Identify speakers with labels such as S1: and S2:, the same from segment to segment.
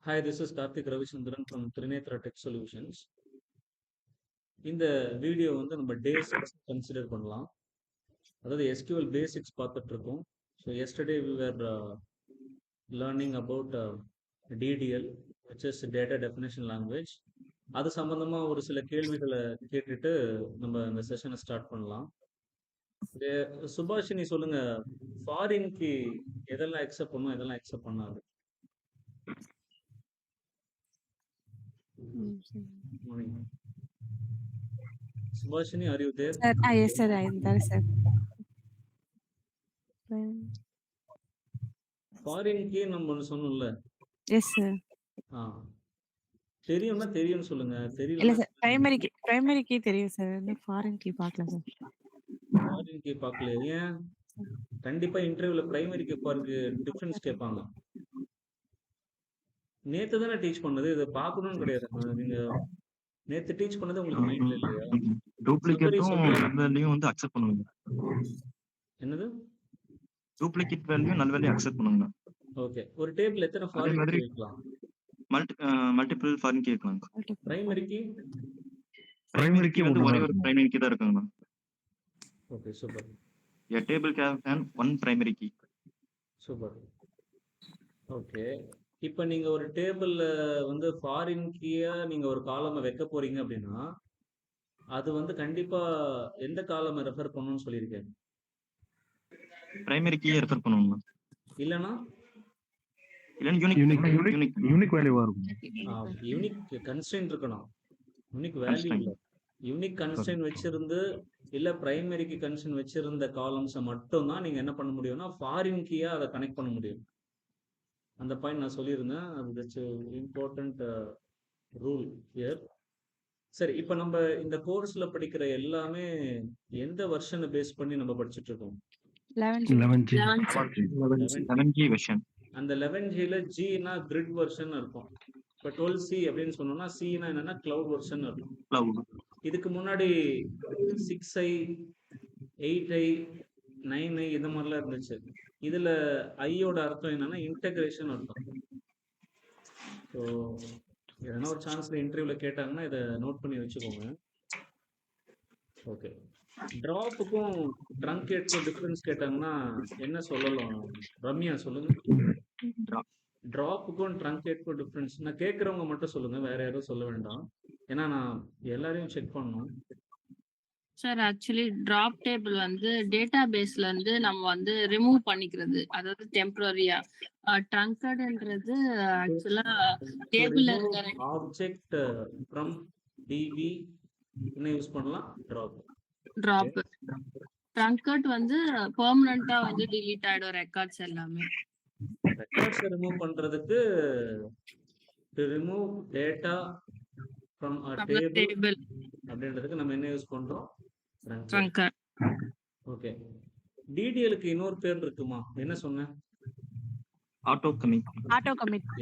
S1: Hi, this is Karthik Ravichandran from Trinetra Tech Solutions. இந்த video வந்து நம்ம டே 6 consider பண்ணலாம். அதாவது SQL பேசிக்ஸ் பார்த்துட்டு இருக்கோம். So yesterday we were learning about DDL, which is Data Definition Language. அது சம்பந்தமா ஒரு சில கேள்விகளை கேட்டுட்டு நம்ம இந்த செஷனை ஸ்டார்ட் பண்ணலாம். சுபாஷினி சொல்லுங்க, ஃபாரின்க்கு எதெல்லாம் அக்செப்ட் பண்ணும், எதெல்லாம் அக்செப்ட் பண்ணாது? Morning. Subhashini, are you there?
S2: Sir, yes, sir, I am there, sir.
S1: ஃபாரின்க்கு நம்ம ஒன்று சொன்னோம்ல.
S2: Yes, sir.
S1: ஆ தெரியும்னா தெரியும்னு சொல்லுங்க.
S2: இல்ல
S1: தெரியலன்னா
S2: சார், பிரைமரி கீ தெரியும் சார். ஃபாரின் கீ பார்க்கல சார்.
S1: ஃபாரின் கீ பார்க்கல. ஏன்? கண்டிப்பா இன்டர்வியூல பிரைமரி கீ ஃபாரின்க்கு டிஃபரன்ஸ் கேட்பாங்க. நேத்து தானே டீச் பண்ணது, இதை பார்க்கணும்னு கிடையாது. நீங்க நேத்து டீச் பண்ணது உங்களுக்கு மைண்ட்ல இல்லையா?
S3: டூப்ளிகேட்டும் நல்வேல்யூம் வந்து அக்செப்ட் பண்ணுங்க.
S1: என்னது?
S3: டூப்ளிகேட் வேல்யூ நல்வேல்யூ அக்செப்ட் பண்ணுங்க.
S1: ஓகே. ஒரு டேபிள் எத்தனை ஃபாரின் கீ வைக்கலாம்?
S3: மல்டிபிள் ஃபாரின் கீ வைக்கலாம்.
S1: பிரைமரி கீ
S3: வந்து ஒரே ஒரு பிரைமரி கீ தான் இருக்குங்க.
S1: Okay, super.
S3: A table can one primary key.
S1: Super. Okay. இப்போ நீங்க ஒரு டேபிள்ல வந்து ஃபாரின் கீயா நீங்க ஒரு காலமை வைக்க போறீங்க அப்படின்னா அது வந்து கண்டிப்பா எந்த காலமை ரெஃபர் பண்ணணும்னு சொல்லியிருக்கேன்?
S3: பிரைமரி கீயை ரெஃபர் பண்ணணும்னா
S1: இல்லனா
S4: யூனிக் வேல்யூவா இருக்கும்.
S1: யூனிக் கன்ஸ்ட்ரெயின்ட் இருக்கணும். யூனிக் வேல்யூ இல்ல. யூனிக் கன்ஸ்ட்ரெயின்ட் வச்சிருந்து இல்ல பிரைமரிக்கு கன்ஸ்ட்ரெயின்ட் வச்சிருந்த காலம்ஸை மட்டும் தான் நீங்க என்ன பண்ண முடியும்னா ஃபாரின் கீயா அதை கனெக்ட் பண்ண முடியும். அந்த பாயிண்ட் நான் சொல்லியிருந்தேன். அது இம்பார்ட்டன்ட் ரூல் ஹியர். சரி, இப்போ நம்ம இந்த கோர்ஸ்ல படிக்கிற எல்லாமே எந்த வெர்ஷனை பேஸ் பண்ணி நம்ம படிச்சுட்டு இருக்கோம்?
S3: 11G version.
S1: அந்த 11Gல Gனா கிரிட் வெர்ஷன் இருக்கும். இப்போ 12C அப்படின்னு சொன்னோம்னா Cனா என்னன்னா கிளவுட் வெர்ஷன் இருக்கும். இதுக்கு முன்னாடி 6i 8i 9i இந்த மாதிரிலாம் இருந்துச்சு. இதுல ஐயோட அர்த்தம் என்னன்னா இன்டகிரேஷன் அர்த்தம். ஸோ எதனா ஒரு சான்ஸ்ல இன்டர்வியூல கேட்டாங்கன்னா இதை நோட் பண்ணி வச்சுக்கோங்க. ஓகே. டிராப்புக்கும் ட்ரங்கேட்க்கும் டிஃபரன்ஸ் கேட்டாங்கன்னா என்ன சொல்லலாம்? ரம்யா சொல்லுங்க. டிராப்புக்கும் ட்ரங்கேட்க்கும் டிஃபரன்ஸ் நான் கேட்குறவங்க மட்டும் சொல்லுங்க, வேற யாரும் சொல்ல வேண்டாம். ஏன்னா நான் எல்லாரையும் செக் பண்ணணும்.
S5: சார், ஆக்சுவலி டிராப் டேபிள் வந்து டேட்டா பேஸ்ல இருந்து நம்ம வந்து ரிமூவ் பண்ணிக்கிறது, அதாவது டெம்பரரியா. ட்ரங்கட்ன்றது ஆக்சுவலா டேபிள்ல இருக்கிற
S1: ஆப்ஜெக்ட் ஃப்ரம் டிபி என்ன யூஸ் பண்ணலாம்?
S5: டிராப். ட்ரங்கட் வந்து பெர்மனண்டா வந்து delete ஆயிடும் ரெக்கார்ட்ஸ் எல்லாமே.
S1: ரெக்கார்ட்ஸ் ரிமூவ் பண்றதுக்கு to remove data from a table அப்படின்றதுக்கு நம்ம என்ன யூஸ் பண்றோம்?
S5: ட்ரங்கட்.
S1: ஓகே. டிடிஎலுக்கு இன்னொரு பேர் இருக்குமா? என்ன சொன்னேன்?
S3: Auto commit.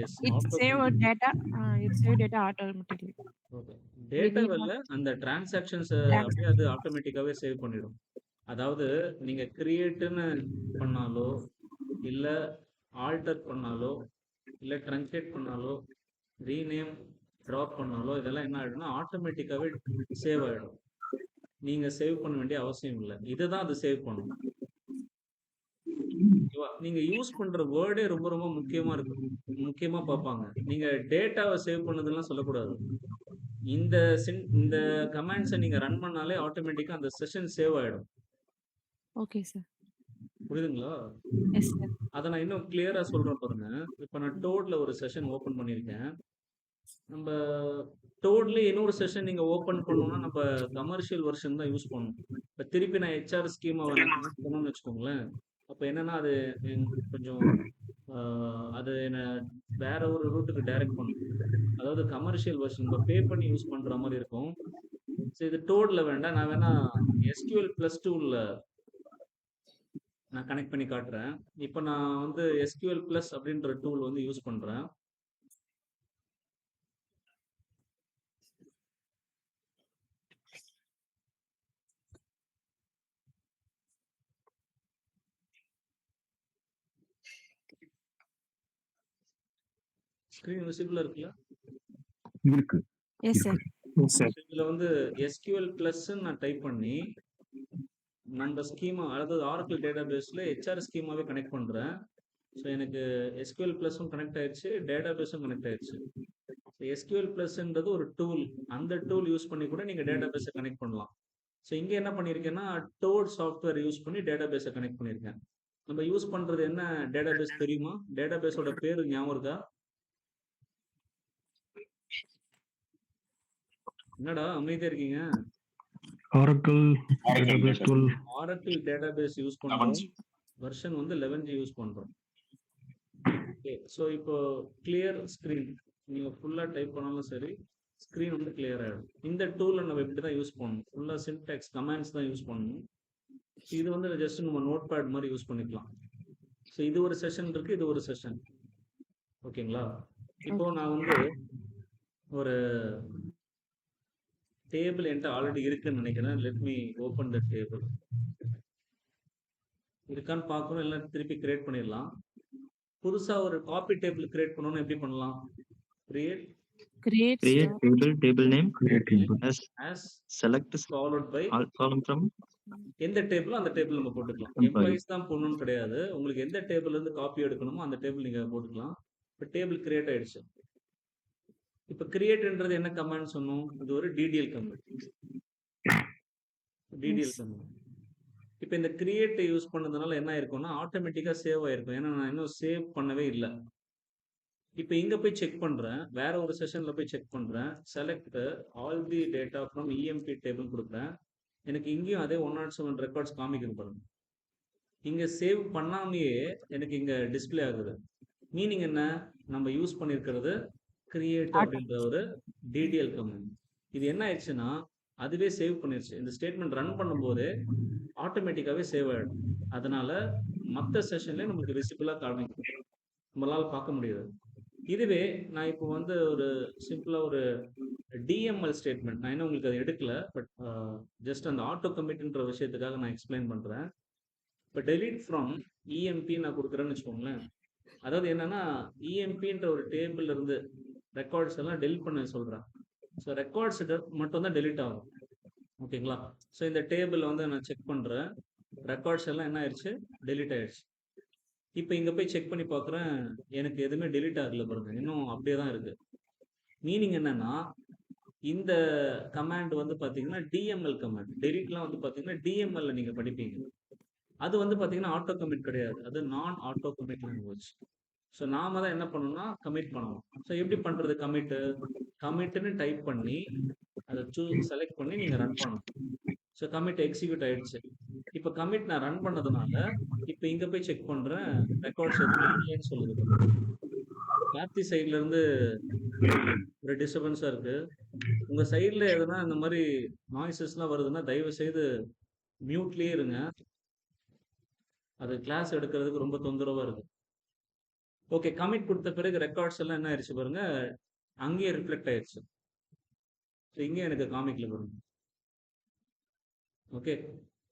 S1: Yes,
S2: It save data automatically.
S1: Okay. டேட்டாவல்ல அந்த டிரான்சாக்ஷன்ஸ் அப்படியே அது ஆட்டோமேட்டிக்காவே சேவ் பண்ணிடும். அதாவது நீங்க கிரியேட்னு பண்ணாலோ இல்ல ஆல்டர் பண்ணாலோ இல்ல ட்ரங்கேட் பண்ணாலோ ரீநேம் ட்ராப் பண்ணாலோ இதெல்லாம் என்ன ஆயிடும்னா ஆட்டோமேட்டிக்காவே சேவ் ஆயிடும். நீங்க சேவ் பண்ண வேண்டிய அவசியம் இல்லை. இதுதான் அது சேவ் பண்ணும். நீங்க யூஸ் பண்ற வேர்டே ரொம்ப ரொம்ப முக்கியமா பார்ப்பாங்க. நீங்க டேட்டாவை சேவ் பண்ணதெல்லாம் சொல்லக்கூடாது. இந்த கமாண்ட்ஸை நீங்க ரன் பண்ணாலே ஆட்டோமேட்டிக்கா அந்த செஷன் சேவ் ஆயிடும்.
S2: Okay sir.
S1: புரியுதுங்களா?
S2: Yes sir.
S1: அதை நான் இன்னும் கிளியரா சொல்றேன் பாருங்க. இப்போ நான் டோட்ல ஒரு செஷன் ஓபன் பண்ணியிருக்கேன். நம்ம டோட்ல இன்னொரு செஷன் நீங்க ஓபன் பண்ணணும்னா நம்ம கமர்ஷியல் வெர்ஷன் தான் யூஸ் பண்ணணும். இப்போ திருப்பி நான் ஹெச்ஆர் ஸ்கீமாவை கனெக்ட் பண்ணணும்னு வச்சுக்கோங்களேன். அப்போ என்னன்னா அது கொஞ்சம் அது என்ன வேற ஒரு ரூட்டுக்கு டைரக்ட் பண்ணும். அதாவது கமர்ஷியல் வெர்ஷன் நம்ம பே பண்ணி யூஸ் பண்ற மாதிரி இருக்கும். சரி, இது டோட்ல வேண்டாம். நான் வேணா SQL + 2ல நான் கனெக்ட் பண்ணி காட்டுறேன். இப்போ நான் வந்து SQL Plus அப்படின்ற டூல் வந்து யூஸ் பண்றேன். ஸ்க்ரீன் விசிபிளா இருக்குல்ல?
S4: இருக்கு.
S2: Yes sir.
S1: இதுல வந்து எஸ்கியூஎல் பிளஸ்ன்னு நான் டைப் பண்ணி நம்ம ஸ்கீமா, அதாவது ஆரக்கிள் டேட்டாபேஸ்ல ஹெச்ஆர் ஸ்கீமாவே கனெக்ட் பண்றேன். ஸோ எனக்கு எஸ்கியூஎல் பிளஸும் கனெக்ட் ஆயிடுச்சு, டேட்டாபேஸும் கனெக்ட் ஆயிடுச்சு. எஸ்கியூஎல் பிளஸ்ன்றது ஒரு டூல். அந்த டூல் யூஸ் பண்ணி கூட நீங்க டேட்டாபேஸை கனெக்ட் பண்ணலாம். ஸோ இங்க என்ன பண்ணியிருக்கேன்னா டோட் சாஃப்ட்வேர் யூஸ் பண்ணி டேட்டாபேஸை கனெக்ட் பண்ணியிருக்கேன். நம்ம யூஸ் பண்றது என்ன டேட்டாபேஸ் தெரியுமா? டேட்டாபேஸோட பேரு ஞாபகம் இருக்கா? என்னடா அமைதியா இருக்கீங்க?
S4: Oracle database tool.
S1: Oracle database use பண்றோம். வெர்ஷன் வந்து 11G யூஸ் பண்றோம். ஓகே, ஸோ இப்போ கிளியர் ஸ்க்ரீன் நீங்க ஃபுல்லா டைப் பண்ணாலும் சரி, ஸ்க்ரீன் வந்து கிளியர் ஆயிடும். இந்த டூலை நம்ம இப்படி தான் யூஸ் பண்ணணும். ஃபுல்லா சின்டாக்ஸ் கமாண்ட்ஸ் தான் யூஸ் பண்ணணும். இது வந்து ஜஸ்ட் நம்ம நோட் பேட் மாதிரி யூஸ் பண்ணிக்கலாம். ஸோ இது ஒரு செஷன் இருக்கு, இது ஒரு செஷன். ஓகேங்களா? இப்போ நான் வந்து ஒரு டேபிள் என்கிட்ட ஆல்ரெடி இருக்குன்னு நினைக்கிறேன். Let me open the table. இருக்கான்னு பார்க்கணும், இல்லை திருப்பி கிரியேட் பண்ணிடலாம். புதுசா ஒரு காப்பி டேபிள் கிரியேட் பண்ணணும்னு எப்படி பண்ணலாம்? Create
S2: create
S3: Create table, table name
S4: Create table.
S1: as
S3: select
S1: followed by
S3: all column from
S1: எந்த டேபிளோ அந்த டேபிள் நம்ம போட்டுக்கலாம்.
S3: Employee.
S1: எம்ப்ளாயிஸ் தான் போடணும்னு கிடையாது. உங்களுக்கு எந்த டேபிள் இருந்து காப்பி எடுக்கணுமோ அந்த டேபிள் நீங்க போட்டுக்கலாம். இப்போ டேபிள் கிரியேட் ஆயிடுச்சு. இப்போ கிரியேட்ன்றது என்ன கமாண்ட் சொன்னோம்? இது ஒரு டிடிஎல் கமாண்ட். DDL command. இப்போ இந்த கிரியேட் யூஸ் பண்ணதுனால என்ன ஆயிருக்கும்னா ஆட்டோமேட்டிக்கா சேவ் ஆயிருக்கும். ஏன்னா நான் இன்னும் சேவ் பண்ணவே இல்லை. இப்போ இங்க போய் செக் பண்றேன், வேற ஒரு செஷன்ல போய் செக் பண்றேன். Select all the data from இஎம்பி table கொடுக்குறேன். எனக்கு இங்கேயும் அதே 107 ரெக்கார்ட்ஸ் காமிக்குது பாருங்க. இங்க சேவ் பண்ணாமையே எனக்கு இங்க டிஸ்பிளே ஆகுது. மீனிங் என்ன? நம்ம யூஸ் பண்ணிருக்கிறது கிரியேட் அப்படின்ற ஒரு டிடிஎல் கமாண்ட். இது என்ன ஆயிடுச்சுன்னா அதுவே சேவ் பண்ணிருச்சு. இந்த ஸ்டேட்மெண்ட் ரன் பண்ணும்போது ஆட்டோமேட்டிக்காவே சேவ் ஆயிடும். அதனால மற்ற செஷன்ல நமக்கு விசிபிளா காமிக்கும், நம்மளால பார்க்க முடியாது. இதுவே நான் இப்போ வந்து ஒரு சிம்பிளா ஒரு டிஎம்எல் ஸ்டேட்மெண்ட், நான் இன்னும் உங்களுக்கு அதை எடுக்கல, பட் ஜஸ்ட் அந்த ஆட்டோ கமிட்ன்ற விஷயத்துக்காக நான் எக்ஸ்பிளைன் பண்றேன். இப்போ டெலீட் ஃப்ரம் இஎம்பி நான் கொடுக்குறேன்னு வச்சுக்கோங்களேன். அதாவது என்னன்னா இஎம்பின்ற ஒரு டேபிள்ல இருந்து ரெக்கார்ட்ஸ் எல்லாம் டெலிட் பண்ண சொல்றேன். ஸோ ரெக்கார்ட்ஸ் மட்டும் தான் டெலிட் ஆகும். ஓகேங்களா? ஸோ இந்த டேபிள் வந்து நான் செக் பண்றேன், ரெக்கார்ட்ஸ் எல்லாம் என்ன ஆயிடுச்சு? டெலிட் ஆயிடுச்சு. இப்போ இங்க போய் செக் பண்ணி பார்க்குறேன், எனக்கு எதுவுமே டெலிட் ஆகல பாருங்க, இன்னும் அப்படியே தான் இருக்கு. மீனிங் என்னன்னா இந்த கமாண்ட் வந்து பாத்தீங்கன்னா டிஎம்எல் கமாண்ட். டெலிட்லாம் வந்து பாத்தீங்கன்னா டிஎம்எல்ல நீங்க படிப்பீங்க. அது வந்து பாத்தீங்கன்னா ஆட்டோ கமிட் கிடையாது, அது நான் ஆட்டோ கமிட் லாங்குவேஜ். ஸோ நாம தான் என்ன பண்ணணும்னா கமிட் பண்ணணும். ஸோ எப்படி பண்றது? கமிட்னு டைப் பண்ணி அதை செலக்ட் பண்ணி நீங்க ரன் பண்ணணும். ஸோ கமிட் எக்ஸிக்யூட் ஆயிடுச்சு. இப்போ கமிட் நான் ரன் பண்ணதுனால இப்போ இங்க போய் செக் பண்றேன், ரெக்கார்ட்ஸ் எதுவுமே இல்லைன்னு சொல்லுது. கார்த்தி சைட்ல இருந்து ஒரு டிஸ்டர்பன்ஸா இருக்கு. உங்க சைட்ல எதுனா இந்த மாதிரி நாய்ஸஸ்லாம் வருதுன்னா தயவு செய்து மியூட்லயே இருங்க. அது கிளாஸ் எடுக்கிறதுக்கு ரொம்ப தொந்தரவா இருக்கு. ஓகே, கமிட் கொடுத்த பிறகு ரெக்கார்ட்ஸ் எல்லாம் என்ன ஆயிடுச்சு பாருங்க, அங்கேயே ரிஃப்ளெக்ட் ஆயிடுச்சு. இங்கே எனக்கு காமிக்கல பாருங்க. ஓகே,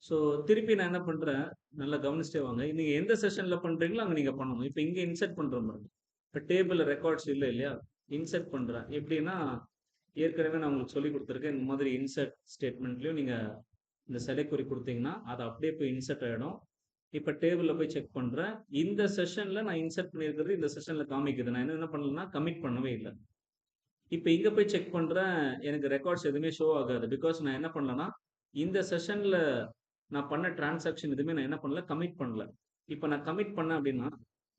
S1: ஸோ திருப்பி நான் என்ன பண்றேன், நல்லா கவனிச்சிட்டே வாங்க. நீங்க எந்த செஷன்ல பண்றீங்களோ அங்க நீங்க பண்ணணும். இப்போ இங்கே இன்சர்ட் பண்றோம் பாருங்க. இப்போ டேபிள் ரெக்கார்ட்ஸ் இல்லை இல்லையா, இன்சர்ட் பண்றேன். எப்படின்னா ஏற்கனவே நான் உங்களுக்கு சொல்லி கொடுத்துருக்கேன். இந்த மாதிரி இன்சர்ட் ஸ்டேட்மெண்ட்லயும் நீங்க இந்த செலக்ட் குறி கொடுத்தீங்கன்னா அது அப்படியே போய் இன்சர்ட் ஆயிடும். இப்போ டேபிள்ல போய் செக் பண்றேன், இந்த செஷன்ல நான் இன்சர்ட் பண்ணியிருக்கிறது இந்த செஷன்ல காமிக்குது. நான் என்ன பண்ணலன்னா கமிட் பண்ணவே இல்லை. இப்போ இங்க போய் செக் பண்றேன், எனக்கு ரெக்கார்ட்ஸ் எதுவுமே ஷோ ஆகாது. பிகாஸ் நான் என்ன பண்ணலன்னா இந்த செஷன்ல நான் பண்ண டிரான்சாக்ஷன் எதுவுமே நான் என்ன பண்ணல, கமிட் பண்ணல. இப்போ நான் கமிட் பண்ணேன் அப்படின்னா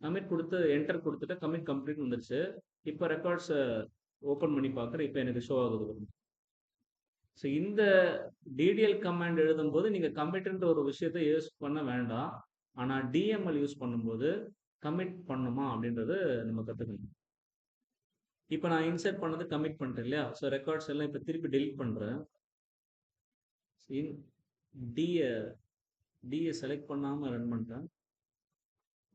S1: கமிட் கொடுத்து என்டர் கொடுத்துட்டு கமிட் கம்ப்ளீட் வந்துருச்சு. இப்போ ரெக்கார்ட்ஸ் ஓப்பன் பண்ணி பார்க்குறேன், இப்போ எனக்கு ஷோ ஆகுது. ஸோ இந்த டிடிஎல் கமாண்ட் எழுதும்போது நீங்க கமிட்ன்ற ஒரு விஷயத்தை யூஸ் பண்ண வேண்டாம். ஆனால் டிஎம்எல் யூஸ் பண்ணும்போது கமிட் பண்ணுமா அப்படின்றது நம்ம கற்றுக்கணும். இப்போ நான் இன்சர்ட் பண்ணது கமிட் பண்ணிட்டேன் இல்லையா? ஸோ ரெக்கார்ட்ஸ் எல்லாம் இப்போ திருப்பி டெலிட் பண்ணுறேன். டிஏ செலக்ட் பண்ணாமல் ரன் பண்ணிட்டேன்.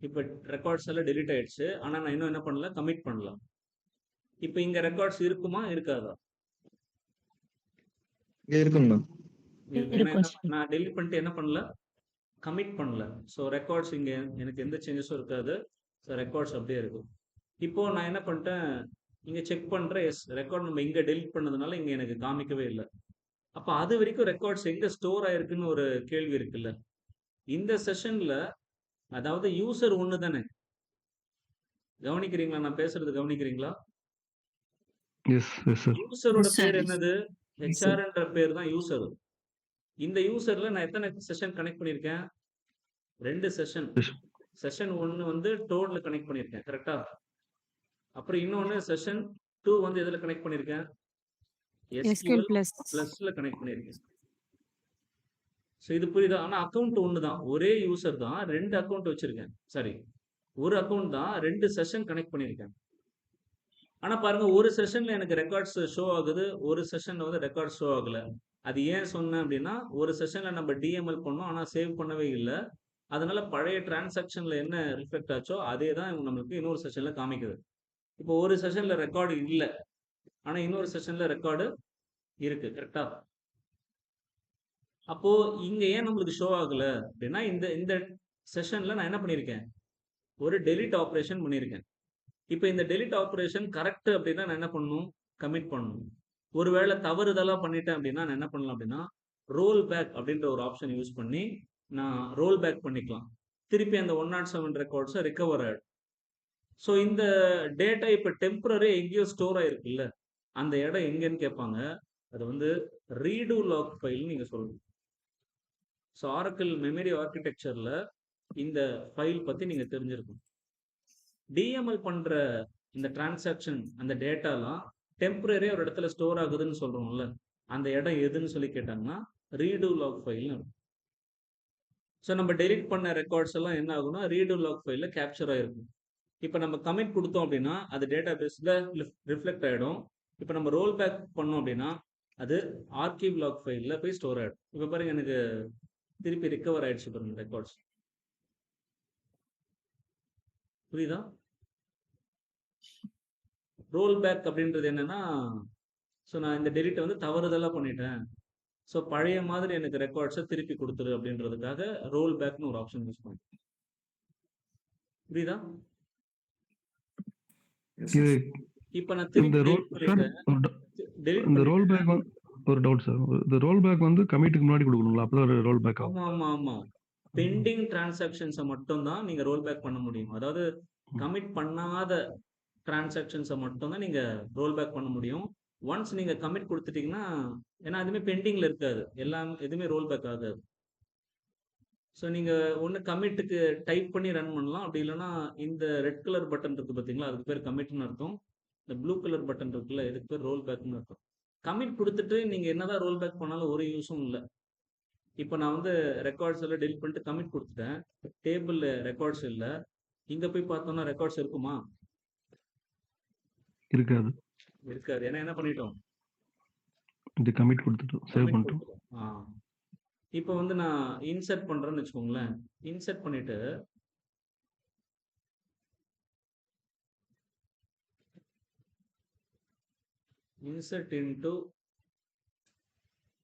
S1: இப்போ ரெக்கார்ட்ஸ் எல்லாம் டெலிட் ஆயிடுச்சு. ஆனால் நான் இன்னும் என்ன பண்ணல, கமிட் பண்ணலாம். இப்போ இங்கே ரெக்கார்ட்ஸ் இருக்குமா இருக்காதா?
S3: இருக்குங்க.
S1: நான் டெலிட் பண்ணிட்டு என்ன பண்ணல, கமிட் பண்ணல. ஸோ ரெக்கார்ட்ஸ் இங்கே எனக்கு எந்த சேஞ்சஸும் இருக்காது. ஸோ ரெக்கார்ட்ஸ் அப்படியே இருக்கும். இப்போ நான் என்ன பண்ணிட்டேன், இங்க செக் பண்றேன். எஸ் ரெக்கார்ட் நம்ம இங்க டெலீட் பண்ணதுனால இங்க எனக்கு காமிக்கவே இல்ல. அப்ப அது வரைக்கும் ரெக்கார்ட்ஸ் எங்க ஸ்டோர் ஆயிருக்குன்னு ஒரு கேள்வி இருக்குல்ல. இந்த செஷன்ல அதாவது யூசர் ஒண்ணு தானே. கவனிக்கிறீங்களா? நான் பேசுறது கவனிக்கிறீங்களா?
S4: Yes, yes, sir.
S1: யூசரோட
S5: Yes, sir.
S1: பேர் என்னது?
S2: Yes, sir.
S1: ஹெச்ஆர்ன்ற பேர் தான் யூசர். இந்த யூசர்ல நான் எத்தனை செஷன் கனெக்ட் பண்ணியிருக்கேன்? 2 செஷன்.
S4: Yes.
S1: செஷன் 1 வந்து டோட்ல கனெக்ட் பண்ணியிருக்கேன். கரெக்ட்டா? அப்புறம் இன்னொன்னு செஷன் 2 வந்து எதுல கனெக்ட் பண்ணியிருக்கேன்?
S2: SQL
S1: SQL
S2: plus.
S1: பிளஸ்ல கனெக்ட் பண்ணியிருக்கேன். ஸோ இது புரியுதா? ஆனா அக்கவுண்ட் ஒண்ணு தான். ஒரே யூசர் தான் 2 அக்கவுண்ட் வச்சிருக்கேன். சாரி, ஒரு அக்கவுண்ட் தான் 2 செஷன் கனெக்ட் பண்ணியிருக்கேன். ஆனா பாருங்க, ஒரு செஷன்ல எனக்கு ரெக்கார்ட்ஸ் ஷோ ஆகுது, ஒரு செஷன்ல வந்து ரெக்கார்ட் ஷோ ஆகல. அது ஏன் சொன்னேன் அப்படின்னா, ஒரு செஷன்ல நம்ம டிஎம்எல் பண்ணோம், ஆனா சேவ் பண்ணவே இல்ல. அதனால பழைய டிரான்சாக்ஷன்ல என்ன ரிஃப்ளெக்ட் ஆச்சோ அதே தான் நம்மளுக்கு இன்னொரு செஷன்ல காமிக்குது. இப்போ ஒரு செஷன்ல ரெக்கார்டு இல்ல, ஆனா இன்னொரு செஷன்ல ரெக்கார்டு இருக்கு. கரெக்டா? அப்போ இங்க ஏன் நம்மளுக்கு ஷோ ஆகல அப்படின்னா, இந்த இந்த செஷன்ல நான் என்ன பண்ணியிருக்கேன், ஒரு டெலிட் ஆப்ரேஷன் பண்ணியிருக்கேன். இப்போ இந்த டெலிட் ஆப்ரேஷன் கரெக்ட் அப்படின்னா நான் என்ன பண்ணணும், கமிட் பண்ணணும். ஒருவேளை தவறுதலா பண்ணிட்டேன் அப்படின்னா நான் என்ன பண்ணலாம் அப்படின்னா, ரோல் பேக் அப்படின்ற ஒரு ஆப்ஷன் யூஸ் பண்ணி நான் ரோல் பேக் பண்ணிக்கலாம். திருப்பி அந்த 107 ரெக்கார்ட்ஸை ரிகவர் ஆயிடும். ஸோ இந்த டேட்டா இப்போ டெம்பரரி எங்கேயோ ஸ்டோர் ஆயிருக்குல்ல, அந்த இடம் எங்கன்னு கேட்பாங்க. அது வந்து ரீடு லாக் ஃபைல் நீங்க சொல்லணும். ஸோ ஆரக்கிள் மெமரி ஆர்கிடெக்சர்ல இந்த ஃபைல் பத்தி நீங்க தெரிஞ்சிருக்கணும். டிஎம்எல் பண்ற இந்த டிரான்சாக்ஷன் அந்த டேட்டாலாம் டெம்பரரி ஒரு இடத்துல ஸ்டோர் ஆகுதுன்னு சொல்றோம்ல, அந்த இடம் எதுன்னு சொல்லி கேட்டாங்கன்னா ரீடு லாக் ஃபைல்னு இருக்கும். ஸோ நம்ம டெலிட் பண்ண ரெக்கார்ட்ஸ் எல்லாம் என்ன ஆகும்னா ரீடு லாக் ஃபைல்ல கேப்சர் ஆயிருக்கும். இப்போ நம்ம கமிட் கொடுத்தோம் அப்படின்னா அது டேட்டா பேஸ்ல ரிஃப்ளெக்ட் ஆயிடும். இப்போ நம்ம ரோல் பேக் பண்ணோம் அப்படின்னா அது ஆர்கிவ் லாக் ஃபைல்ல போய் ஸ்டோர் ஆயிடும். இப்போ பாருங்க, எனக்கு திருப்பி ரிகவர் ஆயிடுச்சு பாருங்க ரெக்கார்ட்ஸ். புரியுதா? ரோல் பேக் அப்படின்றது என்னன்னா, ஸோ நான் இந்த டெலிட்டை வந்து தவறுதலாக பண்ணிட்டேன், ஸோ பழைய மாதிரி எனக்கு ரெக்கார்ட்ஸை திருப்பி கொடுத்துரு அப்படின்றதுக்காக ரோல் பேக்னு ஒரு ஆப்ஷன் யூஸ் பண்ணுறேன். புரியுதா?
S4: இது
S1: இப்போ நான்
S4: இந்த
S1: திருப்பி
S4: ரோல்
S1: delete
S4: சார்
S1: பண்ணிட்டேன். delete
S4: இந்த ரோல்
S1: பண்ணிட்டேன்.
S4: பேக் ஒரு டவுட் சார். இந்த ரோல் பேக் வந்து கமிட்டுக்கு முன்னாடி கொடுக்கணுங்களா? அப்பதான் ஒரு ரோல் பேக் ஆகும்.
S1: ஆமா ஆமா ஆமா. பெண்டிங் டிரான்சாக்ஷன்ஸை மட்டும் தான் நீங்க ரோல் பேக் பண்ண முடியும். அதாவது கமிட் பண்ணாத டிரான்சாக்ஷன்ஸை மட்டும் தான் நீங்க ரோல் பேக் பண்ண முடியும். ஒன்ஸ் நீங்க கமிட் கொடுத்துட்டீங்கன்னா, ஏன்னா எதுவுமே பெண்டிங்ல இருக்காது, எல்லாம் எதுவுமே ரோல் பேக் ஆகாது. ஸோ நீங்க ஒன்று கமிட்டுக்கு டைப் பண்ணி ரன் பண்ணலாம், அப்படி இல்லைன்னா இந்த ரெட் கலர் பட்டன் இருக்கு பார்த்தீங்களா, அதுக்கு பேர் கமிட்னு அர்த்தம். இந்த ப்ளூ கலர் பட்டன் இருக்குல்ல, இதுக்கு பேர் ரோல் பேக்னு அர்த்தம். கமிட் கொடுத்துட்டு நீங்க என்னதான் ரோல் பேக் பண்ணாலும் ஒரு யூஸும் இல்லை. இப்போ நான் வந்து ரெக்கார்ட்ஸ் எல்லாம் டெலிட் பண்ணிட்டு கமிட் கொடுத்துட்டேன், டேபிள்ல ரெக்கார்ட்ஸ் இல்லை. இங்க போய் பார்த்தோம்னா ரெக்கார்ட்ஸ் இருக்குமா?
S4: இருக்காது.
S1: இருக்காது. ஏன்னா என்ன பண்ணிட்டோம்,
S4: இது கமிட் கொடுத்துட்டோம், சேவ்
S1: கமிட்
S4: பண்ணிட்டோம்.
S1: கொடுத்துட்டோம். இப்போ வந்து நான் இன்சர்ட் பண்றேன்னு வச்சுக்கோங்களேன். இன்சர்ட் பண்ணிட்டு insert into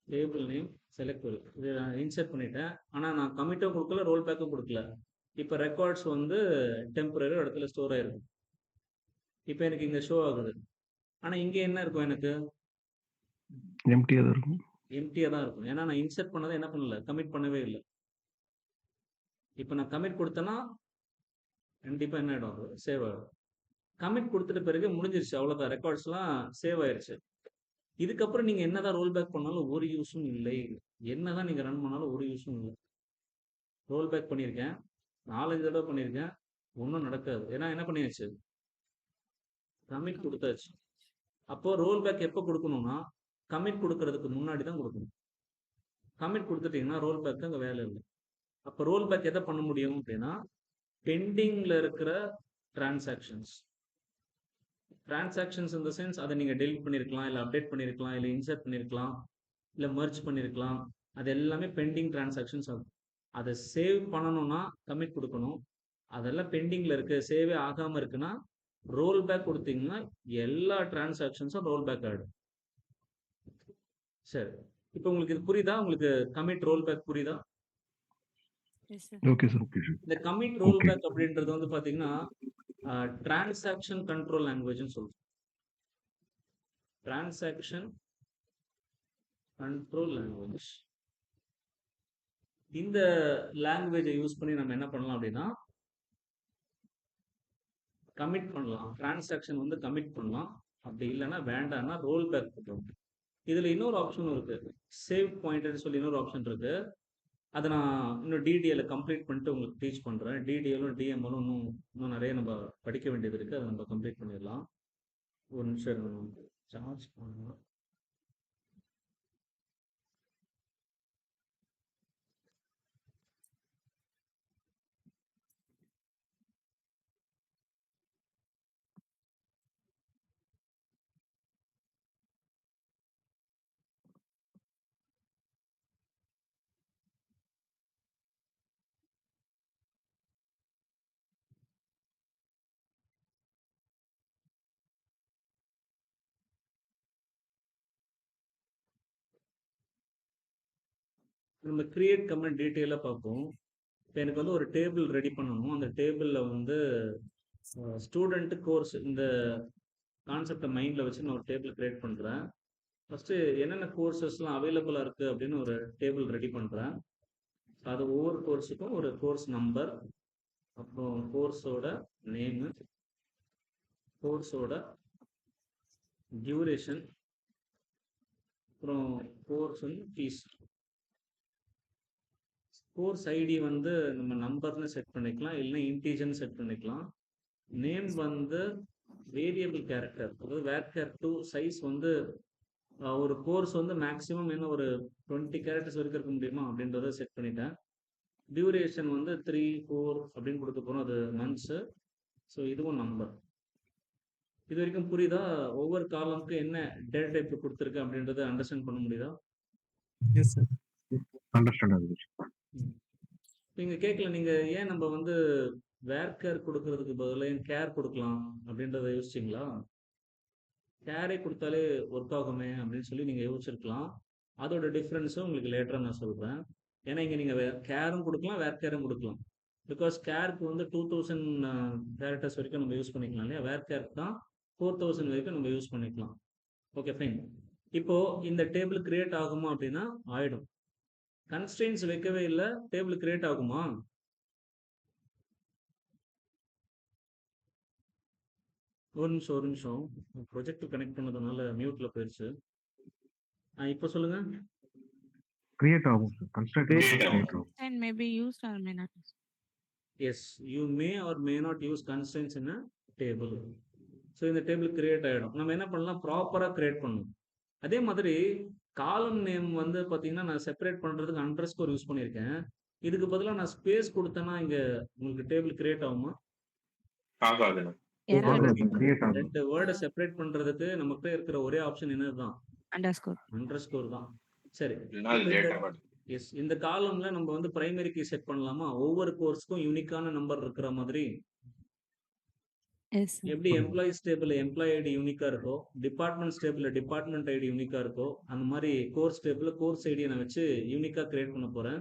S1: table name select இது நான் இன்சர்ட் பண்ணிட்டேன். ஆனால் நான் கமிட்டும் கொடுக்கல, ரோல் பேக்கும் கொடுக்கல. இப்போ ரெக்கார்ட்ஸ் வந்து டெம்பரரி இடத்துல ஸ்டோர் ஆயிருக்கும். இப்போ எனக்கு இங்கே ஷோ ஆகுது, ஆனால் இங்கே என்ன இருக்கும், எனக்கு
S4: எம்டியா தான் இருக்கும்.
S1: எம்டியாக தான் இருக்கும். ஏன்னா நான் இன்சர்ட் பண்ணதை என்ன பண்ணல, கமிட் பண்ணவே இல்லை. இப்போ நான் கமிட் கொடுத்தேன்னா கண்டிப்பாக என்ன ஆகிடும், சேவ் ஆகிடும். கமிட் கொடுத்துட்ட பிறகு முடிஞ்சிருச்சு, அவ்வளோதான், ரெக்கார்ட்ஸ்லாம் சேவ் ஆயிடுச்சு. இதுக்கப்புறம் நீங்கள் என்னதான் ரோல் பேக் பண்ணாலும் ஒரு யூஸும் இல்லை, என்னதான் நீங்கள் ரன் பண்ணாலும் ஒரு யூஸும் இல்லை. ரோல் பேக் பண்ணியிருக்கேன், 4-5 தடவை பண்ணியிருக்கேன், ஒன்றும் நடக்காது. ஏன்னா என்ன பண்ணியாச்சு, கமிட் கொடுத்தாச்சு. அப்போ ரோல் பேக் எப்போ கொடுக்கணும்னா கமிட் கொடுக்கறதுக்கு முன்னாடி தான் கொடுக்கணும். கமிட் கொடுத்துட்டீங்கன்னா ரோல் பேக் அங்கே வேலை இல்லை. அப்போ ரோல் பேக் எதை பண்ண முடியும் அப்படின்னா, பெண்டிங்ல இருக்கிற டிரான்சாக்ஷன்ஸ் இந்த சென்ஸ் அதை நீங்கள் டெலிட் பண்ணியிருக்கலாம், இல்லை அப்டேட் பண்ணியிருக்கலாம், இல்லை இன்சர்ட் பண்ணியிருக்கலாம், இல்லை மர்ஜ் பண்ணியிருக்கலாம். அது எல்லாமே பெண்டிங் டிரான்சாக்ஷன்ஸ் ஆகும். அதை சேவ் பண்ணணும்னா கமிட் கொடுக்கணும். அதெல்லாம் பெண்டிங்ல இருக்கு, சேவே ஆகாம இருக்குன்னா ரோல் பேக் கொடுத்தீங்கன்னா எல்லா டிரான்சாக்ஷன்ஸும் ரோல் பேக் ஆகிடும். சரி, இப்போ உங்களுக்கு இது புரியுதா? உங்களுக்கு கமிட் ரோல் பேக் புரியுதா?
S2: Yes, sir.
S4: Okay sir.
S1: இந்த கமிட் ரோல் பேக் அப்படின்றது வந்து பாத்தீங்கன்னா டிரான்சாக்ஷன் கண்ட்ரோல் லாங்குவேஜ்னு சொல்றோம். Transaction control language. இந்த லாங்குவேஜை யூஸ் பண்ணி நம்ம என்ன பண்ணலாம் அப்படின்னா கமிட் பண்ணலாம். டிரான்சாக்ஷன் வந்து கமிட் பண்ணலாம். அப்படி இல்லைன்னா வேண்டாம்னா ரோல் பேக் பண்ணுறோம். இதில் இன்னொரு ஆப்ஷனும் இருக்குது, சேவ் பாயிண்ட்னு சொல்லி இன்னொரு ஆப்ஷன் இருக்குது. அதை நான் இன்னும் டிடிஎல கம்ப்ளீட் பண்ணிட்டு உங்களுக்கு டீச் பண்ணுறேன். டிடிஎலும் டிஎம்எலும் இன்னும் நிறைய நம்ம படிக்க வேண்டியது இருக்குது. அதை நம்ம கம்ப்ளீட் பண்ணிடலாம். ஒரு நிமிஷம் சார்ஜ் பண்ணலாம். நம்ம கிரியேட் கமெண்ட் டீட்டெயிலாக பார்ப்போம். இப்போ எனக்கு வந்து ஒரு டேபிள் ரெடி பண்ணணும். அந்த டேபிளில் வந்து ஸ்டூடெண்ட் கோர்ஸ் இந்த கான்செப்டை மைண்டில் வச்சு நான் ஒரு டேபிள் கிரியேட் பண்ணுறேன். ஃபஸ்ட்டு என்னென்ன கோர்சஸ்லாம் அவைலபிளாக இருக்குது அப்படின்னு ஒரு டேபிள் ரெடி பண்ணுறேன். அது ஒவ்வொரு கோர்ஸுக்கும் ஒரு கோர்ஸ் நம்பர், அப்புறம் கோர்ஸோட நேமு, கோர்ஸோட டியூரேஷன், அப்புறம் கோர்ஸ் வந்து ஃபீஸ். கோர்ஸ் ஐடி வந்து நம்ம நம்பர்னு செட் பண்ணிக்கலாம், இல்லைன்னா இன்டீஜர்னு செட் பண்ணிக்கலாம். நேம் வந்து வேரியபிள் கேரக்டர், அதாவது வேர்கேர் 2 சைஸ் வந்து ஒரு கோர்ஸ் வந்து மேக்ஸிமம் என்ன ஒரு 20 கேரக்டர்ஸ் வரைக்கும் இருக்க முடியுமா அப்படின்றத செட் பண்ணிட்டேன். டியூரேஷன் வந்து 3, 4 அப்படின்னு கொடுக்க போகிறோம், அது மந்த்ஸு. ஸோ இதுவும் நம்பர். இது வரைக்கும் புரியுதா? ஒவ்வொரு காலமுக்கு என்ன டேட்டா டைப் கொடுத்துருக்கு அப்படின்றத அண்டர்ஸ்டாண்ட் பண்ண முடியுதா?
S4: Yes sir, understand.
S1: நீங்கள் கேட்கல, நீங்கள் ஏன் நம்ம வந்து வேர்கேர் கொடுக்கறதுக்கு பதிலாக கேர் கொடுக்கலாம் அப்படின்றத யோசிச்சிங்களா? கேரே கொடுத்தாலே ஒர்க் ஆகுமே அப்படின்னு சொல்லி நீங்கள் யோசிச்சிருக்கலாம். அதோட டிஃப்ரென்ஸும் உங்களுக்கு லேட்டராக நான் சொல்கிறேன். ஏன்னா இங்கே நீங்கள் கேரும் கொடுக்கலாம், வேர்கேரும் கொடுக்கலாம். பிகாஸ் கேருக்கு வந்து 2000 கேரக்டர்ஸ் வரைக்கும் நம்ம யூஸ் பண்ணிக்கலாம் இல்லையா? வேர்கேருக்கு தான் 4000 வரைக்கும் நம்ம யூஸ் பண்ணிக்கலாம். Okay fine. இப்போது இந்த டேபிள் கிரியேட் ஆகுமா அப்படின்னா ஆகிடும். கன்ஸ்ட்ரெயின்ஸ் வைக்கவே இல்லை, டேபிள் கிரியேட் ஆகுமா? ஒரு நிமிஷம் ப்ரொஜெக்ட் கனெக்ட் பண்ணதுனால மியூட்ல போயிடுச்சு. இப்போ சொல்லுங்க.
S4: கிரியேட் ஆகும் சார், கன்ஸ்ட்ரக்ட் ஆகும்.
S2: And maybe used or may not.
S1: Yes, you may or may not use constraints in a table. So இந்த டேபிள் கிரியேட் ஆகிடும். நம்ம என்ன பண்ணலாம், ப்ராப்பராக கிரியேட் பண்ணணும். அதே மாதிரி காலம் நேம் வந்து பார்த்தீங்கன்னா நான் செப்பரேட் பண்ணுறதுக்கு அண்டர்ஸ்கோர் யூஸ் பண்ணியிருக்கேன். இதுக்கு பதிலாக நான் ஸ்பேஸ் கொடுத்தேன்னா இங்கே உங்களுக்கு டேபிள் கிரியேட் ஆகுமா? ரெண்டு வேர்டை செப்பரேட் பண்ணுறதுக்கு நமக்கு இருக்கிற ஒரே ஆப்ஷன் என்னதுதான்? அண்டர்ஸ்கோர் தான். சரி, எஸ். இந்த காலம்ல நம்ம வந்து பிரைமரி கீ செட் பண்ணலாமா? ஒவ்வொரு கோர்ஸ்க்கும் யூனிக்கான நம்பர் இருக்கிற மாதிரி. எப்படி எம்ப்ளாயிஸ் டேபிள் எம்ப்ளாயி ஐடி யூனிக்கா இருக்கோ, டிபார்ட்மெண்ட்ஸ் டேபிள் டிபார்ட்மெண்ட் ஐடி யூனிக்கா இருக்கோ, அந்த மாதிரி கோர்ஸ் டேபிள் கோர்ஸ் ஐடியை நான் வச்சு யூனிக்கா கிரியேட் பண்ண போறேன்.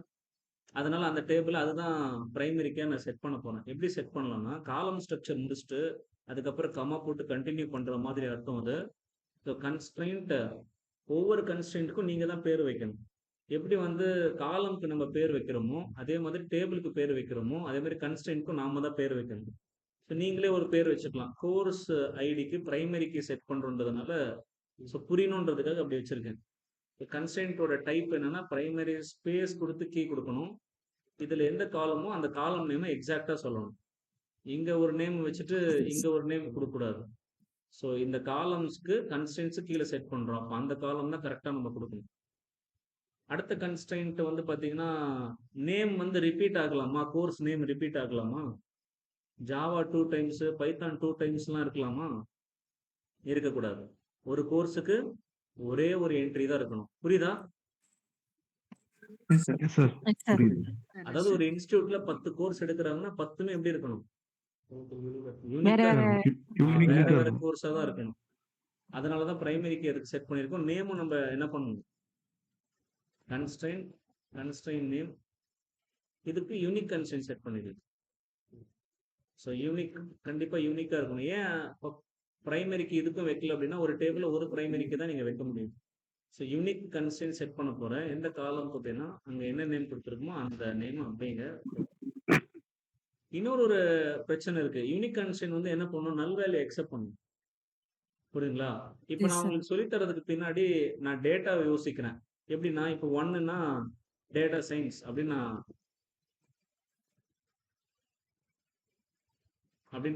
S1: அதனால அந்த டேபிள் அதுதான் பிரைமரிக்கா நான் செட் பண்ண போறேன். எப்படி செட் பண்ணலாம்னா, காலம் ஸ்ட்ரக்சர் முடிச்சுட்டு அதுக்கப்புறம் கமா போட்டு கண்டினியூ பண்ற மாதிரி அர்த்தம் அது. ஸோ கன்ஸ்ட்ரெயின்ட், ஒவ்வொரு கன்ஸ்ட்ரெயின்ட்டுக்கும் நீங்க தான் பேர் வைக்கணும். எப்படி வந்து காலம்க்கு நம்ம பேர் வைக்கிறோமோ அதே மாதிரி டேபிளுக்கு பேர் வைக்கிறோமோ அதே மாதிரி கன்ஸ்ட்ரெயின்ட்க்கும் நாம தான் பேர் வைக்கணும். ஸோ நீங்களே ஒரு பேர் வச்சுக்கலாம். கோர்ஸ் ஐடிக்கு பிரைமரிக்கு செட் பண்ணுறதுனால ஸோ புரியணுன்றதுக்காக அப்படி வச்சிருக்கேன். கன்ஸ்ட்ரெயின்ட்டோட டைப் என்னன்னா பிரைமரி ஸ்பேஸ் கொடுத்து கீ கொடுக்கணும். இதில் எந்த காலமோ அந்த காலம் நேமை எக்ஸாக்டாக சொல்லணும். இங்கே ஒரு நேம் வச்சுட்டு இங்கே ஒரு நேம் கொடுக்கக்கூடாது. ஸோ இந்த காலம்ஸ்க்கு கன்ஸ்ட்ரெயின்ஸு கீழே செட் பண்ணுறோம். அப்போ அந்த காலம் தான் கரெக்டாக நம்ம கொடுக்கணும். அடுத்த கன்ஸ்ட்ரெயின்ட் வந்து பார்த்தீங்கன்னா நேம் வந்து ரிப்பீட் ஆகலாமா? கோர்ஸ் நேம் ரிப்பீட் ஆகலாமா? ஜாவா 2 டைம்ஸ், பைத்தான் 2 டைம்ஸ்லாம் இருக்கலாமா? இருக்கக்கூடாது. ஒரு கோர்ஸுக்கு ஒரே ஒரு என்ட்ரி தான் இருக்கணும். புரியுதா? அதாவது ஒரு இன்ஸ்டிடியூட்ல 10 கோர்ஸ் எடுக்கிறாங்கன்னா 10மே எப்படி இருக்கணும்? வேற கோர்ஸா தான் இருக்கணும். அதனாலதான் பிரைமரிக்கு எதுக்கு செட் பண்ணியிருக்கோம். நேமும் நம்ம என்ன பண்ணணும், கன்ஸ்ட்ரெயின் நேம், இதுக்கு யூனிக் கன்ஸ்ட்ரெயின் செட் பண்ணிருக்கு. ஸோ கண்டிப்பா யூனிக்கா இருக்கணும். ஏன் இப்போ பிரைமரிக்கு இதுக்கும் வைக்கல அப்படின்னா ஒரு டேபிள் ஒரு பிரைமரிக்கு தான் நீங்க வைக்க முடியும். ஸோ யூனிக் கன்ஸ்டன்ட் செட் பண்ண போறேன். எந்த காலம் பார்த்தீங்கன்னா அங்க என்ன நேம் கொடுத்துருக்குமோ அந்த நேம் அப்படிங்க. இன்னொரு பிரச்சனை இருக்கு. யூனிக் கன்ஸ்டன்ட் வந்து என்ன பண்ணும், நல் வேல்யூ அக்செப்ட் பண்ணும். புரியுங்களா? இப்போ
S2: Yes,
S1: நான்
S2: sir.
S1: உங்களுக்கு சொல்லி தரதுக்கு பின்னாடி நான் டேட்டாவை யோசிக்கிறேன். எப்படின்னா இப்போ 1ன்னா டேட்டா சயின்ஸ் அப்படின்னு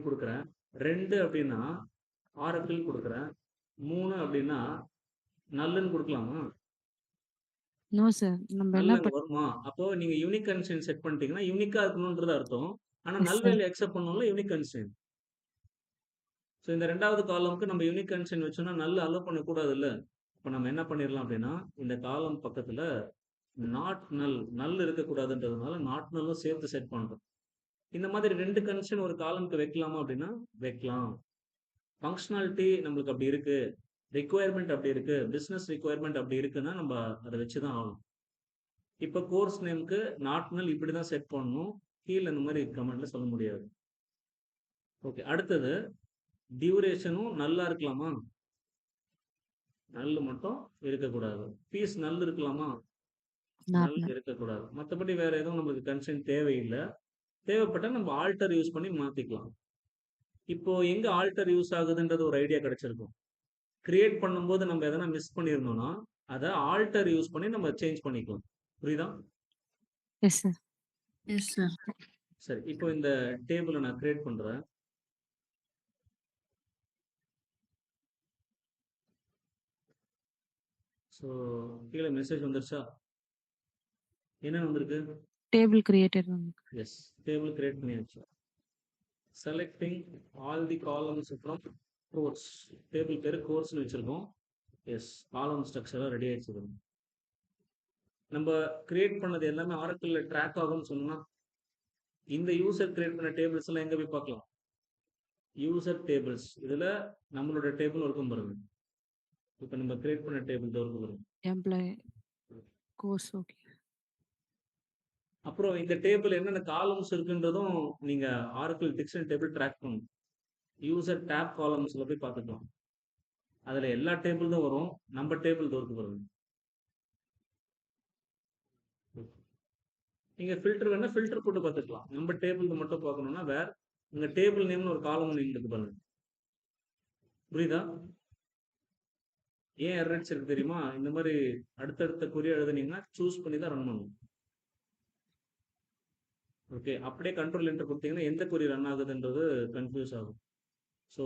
S1: கொடுக்குறேன். 2 அப்படின்னா ஆரக்கிள் கொடுக்குறேன். 3 அப்படின்னா நல்லுன்னு கொடுக்கலாமா?
S2: No, sir. நம்ம
S1: நல்ல
S2: என்ன
S1: அங்க வருமா? அப்போ நீங்க யூனிக் கன்ஸ்ட்ரெயின்ட் செட் பண்ணிட்டீங்கன்னா யூனிக்கா இருக்கணும்ன்றது அர்த்தம். ஆனா
S2: Yes,
S1: null
S2: sir.
S1: Value accept பண்ணணும்ல யூனிக் கன்ஸ்ட்ரெயின்ட். ஸோ இந்த 2வது காலம்க்கு நம்ம யூனிக் கன்ஸ்ட்ரெயின்ட் வச்சோம்னா நல் அலோ பண்ணக்கூடாதுல்ல. இப்போ நம்ம என்ன பண்ணிடலாம் அப்படின்னா இந்த காலம் பக்கத்துல நாட் நல் இருக்கக்கூடாதுன்றதுனால நாட் நல்லும் சேர்த்து செட் பண்றோம். இந்த மாதிரி 2 கன்ஸ்ட்ரெயின்ட் ஒரு காலம்க்கு வைக்கலாமா அப்படின்னா வைக்கலாம். ஃபங்க்ஷனாலிட்டி நம்மளுக்கு அப்படி இருக்கு, ரிக்குவயர்மெண்ட் அப்படி இருக்கு, பிசினஸ் ரிக்குவயர்மெண்ட் அப்படி இருக்குன்னா நம்ம அதை வச்சுதான் ஆகணும். இப்போ கோர்ஸ் நேம்க்கு நாட் நல் இப்படி தான் செட் பண்ணணும். கீழே இந்த மாதிரி கமெண்ட்ல சொல்ல முடியாது. ஓகே, அடுத்தது டியூரேஷனும் நல்லா இருக்கலாமா? நல் மட்டும் இருக்கக்கூடாது. ஃபீஸ் நல் இருக்கலாமா?
S2: Not
S1: நல்
S2: null.
S1: இருக்கக்கூடாது. மற்றபடி வேற எதுவும் நம்மளுக்கு கன்ஸ்ட்ரெயின்ட் தேவையில்லை. தேவைப்பட்டா நம்ம ஆல்டர் யூஸ் பண்ணி மாத்திக்கலாம். இப்போ எங்க ஆல்டர் யூஸ் ஆகுதுன்றது ஒரு ஐடியா கிடைச்சிருக்கும். கிரியேட் பண்ணும்போது நம்ம எதனா மிஸ் பண்ணியிருந்தோம்னா அதை ஆல்டர் யூஸ் பண்ணி நம்ம சேஞ்ச் பண்ணிக்கலாம். புரியுதா?
S2: Yes, sir.
S5: Yes sir.
S1: சரி, இப்போ இந்த டேபிளை நான் கிரியேட் பண்றேன். ஸோ கீழே மெசேஜ் வந்துருச்சா? என்ன வந்திருக்கு?
S2: Table created.
S1: Yes, table create பண்ணியாச்சு. Selecting all the columns from course. Table பேர் கோர்ஸ்னு வச்சிருக்கோம். எஸ், காலம் ஸ்ட்ரக்சராக ரெடி ஆயிடுச்சு. நம்ம கிரியேட் பண்ணது எல்லாமே ஆரக்கிள்ல ட்ராக் ஆகும்னு சொன்னா இந்த யூசர் கிரியேட் பண்ண டேபிள்ஸ் எல்லாம் எங்க போய் பார்க்கலாம்? User tables. இதுல நம்மளோட டேபிள் இருக்கும் பாருங்க. இப்போ நம்ம கிரியேட் பண்ண டேபிள் இருக்கும் பாருங்க.
S2: Employee course. Okay.
S1: அப்புறம் இந்த டேபிள் என்னென்ன காலம்ஸ் இருக்குன்றதும் நீங்க ஆரக்கிள் டிக்ஷனரி டேபிள் ட்ராக் பண்ணணும். யூசர் டேப் காலம்ஸ்ல போய் பார்த்துக்கலாம். அதுல எல்லா டேபிள் தான் வரும். நம்ம டேபிள் இருக்கு பாருங்க. நீங்க ஃபில்டர் வேணா ஃபில்டர் போட்டு பார்த்துக்கலாம். நம்ம டேபிள் மட்டும் பார்க்கணும்னா வேற உங்க டேபிள் நேம்னு ஒரு காலம் நேம் இருக்கு பாருங்க. புரியுதா? ஏன் எரர்ஸ் இருக்கு தெரியுமா? இந்த மாதிரி அடுத்தடுத்த குறி எழுதுனீங்கன்னா சூஸ் பண்ணி தான் ரன் பண்ணணும். ஓகே, அப்படியே கண்ட்ரோல் என்டர் கொடுத்தீங்கன்னா எந்த குறி ரன் ஆகுதுன்றது கன்ஃபியூஸ் ஆகும். ஸோ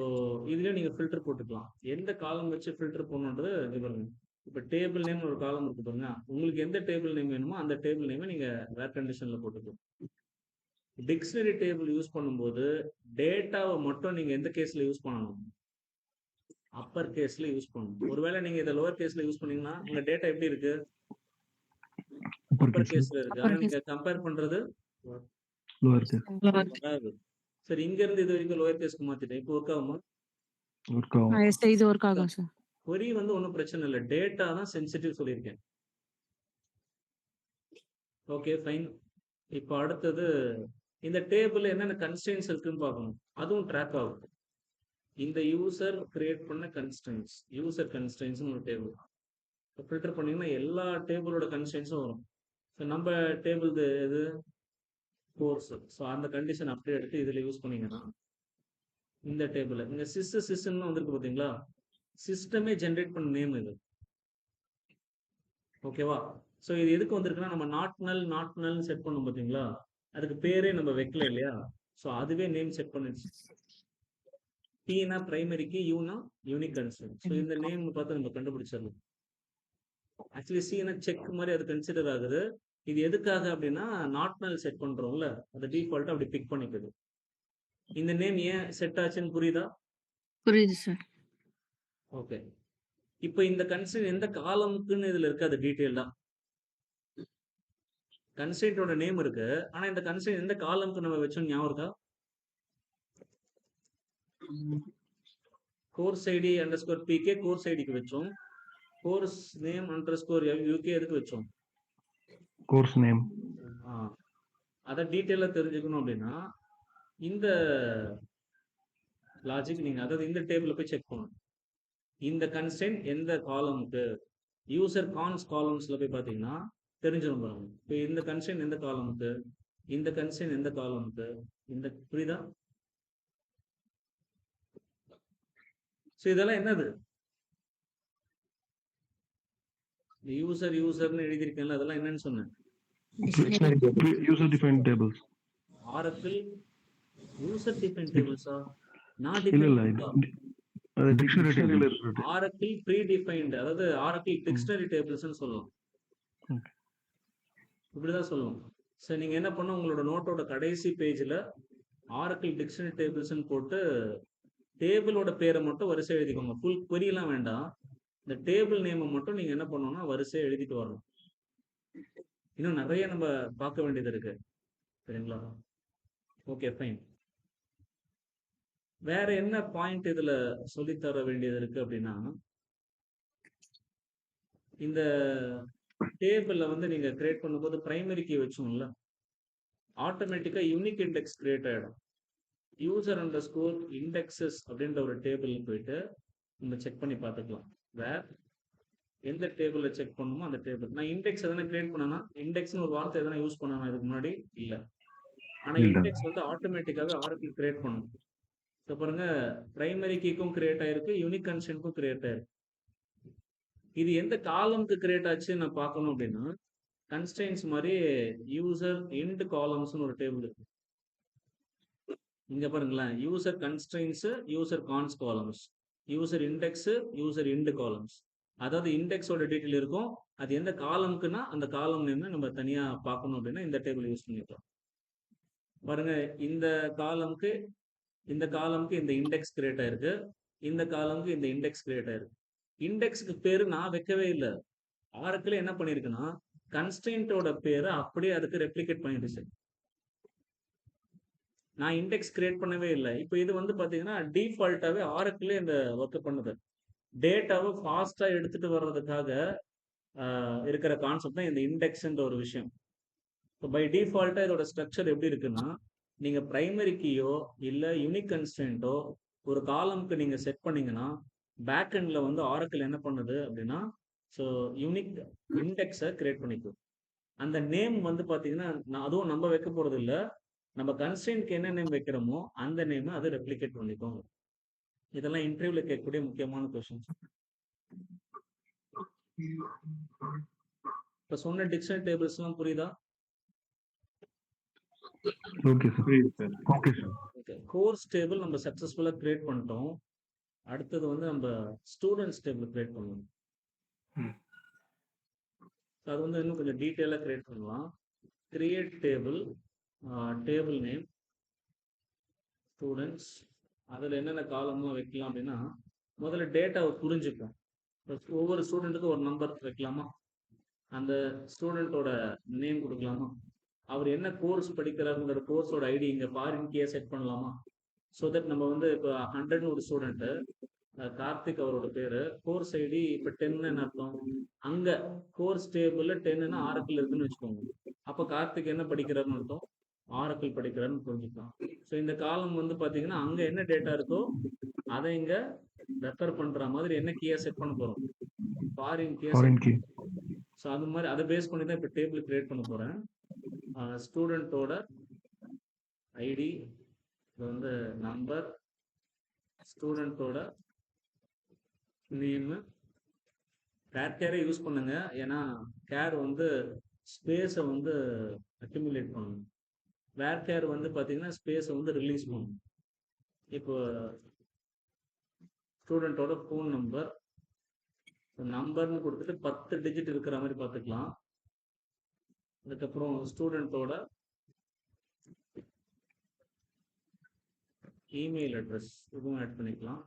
S1: இதுலயும் நீங்க ஃபில்டர் போட்டுக்கலாம். எந்த காலம் வச்சு ஃபில்டர் பண்ணணுன்றது இது பாருங்க. இப்போ டேபிள் நேம் ஒரு காலம் இருக்கு பாருங்க. உங்களுக்கு எந்த டேபிள் நேம் வேணுமோ அந்த டேபிள் நேமை நீங்க வேர் கண்டிஷன்ல போட்டுக்கலாம். டிக்ஷனரி டேபிள் யூஸ் பண்ணும்போது டேட்டாவை மட்டும் நீங்க எந்த கேஸ்ல யூஸ் பண்ணணும்? அப்பர் கேஸ்ல யூஸ் பண்ணணும். ஒருவேளை நீங்க இதை லோவர் கேஸ்ல யூஸ் பண்ணீங்கன்னா உங்க டேட்டா எப்படி இருக்கு? அப்பர் கேஸ்ல இருக்கு. ஆனா நீங்க கம்பேர் பண்றது
S4: லோவர் கேஸ்.
S1: வராது. சரி, இங்க இருந்து இது வரைக்கும் லோவர் கேஸ்க்கு மாத்திட்டேன். இப்போ ஒர்க் ஆகுமா?
S4: ஒர்க் ஆகும்.
S2: Yes, sir. இது ஒர்க் ஆகும் சார்.
S1: query வந்து ஒன்றும் பிரச்சனை இல்லை. டேட்டா தான் சென்சிட்டிவ் சொல்லியிருக்கேன். Okay, fine. இப்போ அடுத்தது இந்த டேபிள் என்னென்ன கன்ஸ்டன்ஸ் இருக்குன்னு பார்க்கணும். அதுவும் ட்ராக் ஆகும். இந்த யூசர் கிரியேட் பண்ண கன்ஸ்டன்ஸ், யூசர் கன்ஸ்டன்ஸ்னு ஒரு டேபிள் ஃபில்டர் பண்ணீங்கன்னா எல்லா டேபிளோட கன்ஸ்டன்ஸும் வரும். ஸோ நம்ம டேபிள் இது கோர்ஸ். ஸோ அந்த கண்டிஷன் அப்படியே எடுத்து இதில் யூஸ் பண்ணீங்கன்னா இந்த டேபிள் இங்கே சிஸ்டம்னு வந்திருக்கு பார்த்தீங்களா? சிஸ்டமே ஜென்ரேட் பண்ண நேம் இது. ஓகேவா? ஸோ இது எதுக்கு வந்திருக்குன்னா நம்ம நாட் நல் செட் பண்ணோம் பார்த்தீங்களா? அதுக்கு பேரே நம்ம வைக்கல இல்லையா? ஸோ அதுவே நேம் செட் பண்ணிடுச்சு. P-னா பிரைமரிக்கு, U-னா யூனிக் கன்ஸ்டன்ட். ஸோ இந்த நேம் பார்த்து நம்ம கண்டுபிடிச்சிடலாம். ஆக்சுவலி C-னா செக் மாதிரி அது கன்சிடர் ஆகுது. இது எதுக்காக அப்படின்னா நாட் நல் செட் பண்றோம்ல, அது டிஃபால்ட்டா அப்படி பிக் பண்ணிக்குது. இந்த நேம் ஏன் செட் ஆச்சுன்னு புரியுதா?
S5: புரியுது சார்.
S1: ஓகே, இப்போ இந்த கன்ஸ்டன்ட் எந்த காலமுக்குன்னு இதுல இருக்காது டீட்டெயிலா. கன்ஸ்டன்ட்டோட நேம் இருக்கு, ஆனா இந்த கன்ஸ்டன்ட் எந்த காலமுக்கு நம்ம வச்சோம் ஞாபகம் இருக்கா? Course ID underscore PK course ஐடிக்கு வச்சோம். கோர்ஸ் நேம் அண்டர்ஸ்கோர் UK எதுக்கு வச்சோம்?
S4: Course name.
S1: அதை டீட்டெயிலாக தெரிஞ்சுக்கணும் அப்படின்னா இந்த லாஜிக் நீங்க அதாவது இந்த டேபிள்ல போய் செக் பண்ணணும். இந்த கன்ஸ்டன்ட் எந்த காலமுக்கு யூசர் கான்ஸ் காலம்ஸ்ல போய் பார்த்தீங்கன்னா தெரிஞ்சிடும் பாருங்க. இப்போ இந்த கன்ஸ்டன்ட் எந்த காலமுக்கு, இந்த கன்ஸ்டன்ட் எந்த காலமுக்கு, இந்த புரியுதா? ஸோ இதெல்லாம் என்னது? யூசர்னு எழுதியிருக்கேன்ல, அதெல்லாம் என்னன்னு சொன்னேன்.
S4: User define tables.
S1: Oracle user define டேபிள்ஸா? நான்
S4: இல்ல இல்ல
S1: டிஃபைன்
S4: அது டிக்ஷனரி டேபிள்ல இருக்கு.
S1: ஆரக்கிள் ப்ரீ டிஃபைன்டு, அதாவது ஆரக்கிள் டிக்ஷனரி டேபிள்ஸ்னு சொல்லலாம்.
S4: Okay.
S1: இப்படிதான் சொல்லணும். சரி, நீங்க என்ன பண்ண, உங்களோட நோட்டோட கடைசி பேஜ்ல ஆரக்கிள் டிக்ஷனரி டேபிள்ஸ்னு போட்டு டேபிளோட பேரை மட்டும் வரிசை எழுதிக்கோங்க. ஃபுல் கொரியெல்லாம் வேண்டாம். இந்த டேபிள் நேமை மட்டும் நீங்க என்ன பண்ணணும்னா வரிசையை எழுதிட்டு வரணும். இன்னும் நிறைய நம்ம பார்க்க வேண்டியது இருக்கு, சரிங்களா? Okay, fine. வேற என்ன பாயிண்ட் இதுல சொல்லித்தர வேண்டியது இருக்கு அப்படின்னா, இந்த டேபிள்ல வந்து நீங்க கிரியேட் பண்ணும்போது பிரைமரி கீ வச்சோம்ல, ஆட்டோமேட்டிக்கா யூனிக் இண்டெக்ஸ் கிரியேட் ஆயிடும். யூசர் அண்டர் ஸ்கோர் இண்டெக்ஸஸ் அப்படின்ற ஒரு டேபிள் போயிட்டு நம்ம செக் பண்ணி பார்த்துக்கலாம். வேர் எந்த டேபிள்ல செக் பண்ணணுமோ அந்த டேபிள். நான் இண்டெக்ஸ் எதனா கிரியேட் பண்ணனா, இண்டெக்ஸ்னு ஒரு வார்த்தை எதனா யூஸ் பண்ணனா இதுக்கு முன்னாடி இல்ல. ஆனா இண்டெக்ஸ் வந்து ஆட்டோமேட்டிக்காவே ஆரக்கிள் கிரியேட் பண்ணும். இப்போ பாருங்க, பிரைமரி கீக்கும் கிரியேட் ஆயிருக்கு, யூனிக் கன்ஸ்டன்ட்க்கும் கிரியேட் ஆயிருக்கு. இது எந்த காலம்க்கு கிரியேட் ஆச்சு நான் பார்க்கணும் அப்படின்னா, கன்ஸ்டன்ட்ஸ் மாதிரி யூசர் இண்ட் காலம்ஸ்னு ஒரு டேபிள் இருக்கு. இங்க பாருங்களேன், user constraints, user cons columns, user index, user ind columns. அதாவது இண்டெக்ஸோட டீட்டெயில் இருக்கும், அது எந்த காலம்க்குன்னா அந்த காலம் நேம் நம்ம தனியா பார்க்கணும் அப்படின்னா இந்த டேபிள் யூஸ் பண்ணிக்கலாம். பாருங்க, இந்த காலம்க்கு இந்த இண்டெக்ஸ் கிரியேட் ஆயிருக்கு, இந்த காலம்க்கு இந்த இண்டெக்ஸ் கிரியேட் ஆயிருக்கு. இண்டெக்ஸ்க்கு பேரு நான் வைக்கவே இல்லை. ஆரக்கிள் என்ன பண்ணிருக்குன்னா கன்ஸ்டன்ட்டோட பேரை அப்படியே அதுக்கு ரெப்ளிகேட் பண்ணிடுச்சு. நான் இண்டெக்ஸ் கிரியேட் பண்ணவே இல்லை. இப்போ இது வந்து பாத்தீங்கன்னா டிஃபால்ட்டாவே ஆரக்கிள் இந்த ஒர்க் பண்ணுது. டேட்டாவை ஃபாஸ்டா எடுத்துட்டு வர்றதுக்காக இருக்கிற கான்செப்ட் தான் இந்த இண்டெக்ஸ்ன்ற ஒரு விஷயம். இப்போ பை டிஃபால்ட்டா இதோட ஸ்ட்ரக்சர் எப்படி இருக்குன்னா, நீங்க பிரைமரி கீயோ இல்ல யூனிக் கன்ஸ்டன்ட்டோ ஒரு காலம்க்கு நீங்க செட் பண்ணீங்கன்னா பேக் எண்ட்ல வந்து ஆரக்கிள் என்ன பண்ணுது அப்படின்னா, ஸோ யூனிக் இண்டெக்ஸை கிரியேட் பண்ணிக்கும். அந்த நேம் வந்து பாத்தீங்கன்னா அதுவும் நம்ம வைக்க போறது இல்லை, நம்ம கன்ஸ்டன்ட்க்கு என்ன நேம் வைக்கிறோமோ அந்த நேம் அதை ரெப்ளிகேட் பண்ணிக்கும். இதெல்லாம் இன்டர்வியூல கேட்கக்கூடிய முக்கியமான கொஸ்டின்ஸ். இப்ப சொன்ன டிக்ஷனரி டேபிள்ஸ் எல்லாம் புரியுதா?
S4: Okay sir.
S3: புரியுது sir.
S4: Okay sir.
S1: Okay, course table நம்ம சக்சஸ்ஃபுல்லா கிரியேட் பண்ணிட்டோம். அடுத்தது வந்து நம்ம ஸ்டூடெண்ட்ஸ் டேபிள் கிரியேட் பண்ணணும். அது வந்து இன்னும் கொஞ்சம் டீட்டெயிலாக கிரியேட் பண்ணலாம். Create table, table name, students, அதில் என்னென்ன காலம்லாம் வைக்கலாம் அப்படின்னா, முதல்ல டேட்டாவை புரிஞ்சுப்போம். ஒவ்வொரு ஸ்டூடெண்ட்டுக்கும் ஒரு நம்பர் வைக்கலாமா, அந்த ஸ்டூடெண்ட்டோட நேம் கொடுக்கலாமா, அவர் என்ன கோர்ஸ் படிக்கிறாருங்கிற கோர்ஸோட ஐடி இங்கே ஃபாரின் கீயை செட் பண்ணலாமா. ஸோ தட் நம்ம வந்து இப்போ 100ன்னு ஒரு ஸ்டூடெண்ட்டு, கார்த்திக் அவரோட பேரு, கோர்ஸ் ஐடி இப்போ 10ன்னு அர்த்தம். அங்க கோர்ஸ் டேபிள்ல 10ன்னா ஆரக்கிள் இருக்குன்னு வச்சுக்கோங்க. அப்போ கார்த்திக் என்ன படிக்கிறாருன்னு அர்த்தம், ஆரக்கிள் படிக்கிறாருன்னு புரிஞ்சுக்கலாம். ஸோ இந்த காலம் வந்து பாத்தீங்கன்னா அங்க என்ன டேட்டா இருக்கோ அதை இங்க ரெஃபர் பண்ற மாதிரி என்ன கீயா செட் பண்ண போறோம், ஃபாரின் கீ. ஸோ அது மாதிரி அதை பேஸ் பண்ணி தான் இப்போ டேபிள் கிரியேட் பண்ண போறேன். ஸ்டூடெண்ட்டோட ஐடி வந்து நம்பர், ஸ்டூடெண்ட்டோட நேமு, கேரே யூஸ் பண்ணுங்க, ஏன்னா கேர் வந்து ஸ்பேஸை வந்து அக்யூமுலேட் பண்ணணும். வேர் கேர் வந்து பார்த்தீங்கன்னா ஸ்பேஸை வந்து ரிலீஸ் பண்ணணும். இப்போ ஸ்டூடெண்ட்டோட ஃபோன் நம்பர்னு கொடுத்துட்டு 10 டிஜிட் இருக்கிற மாதிரி பார்த்துக்கலாம். அதுக்கப்புறம் ஸ்டூடெண்ட்டோட இமெயில் அட்ரஸ் இதுவும் ஆட் பண்ணிக்கலாம்.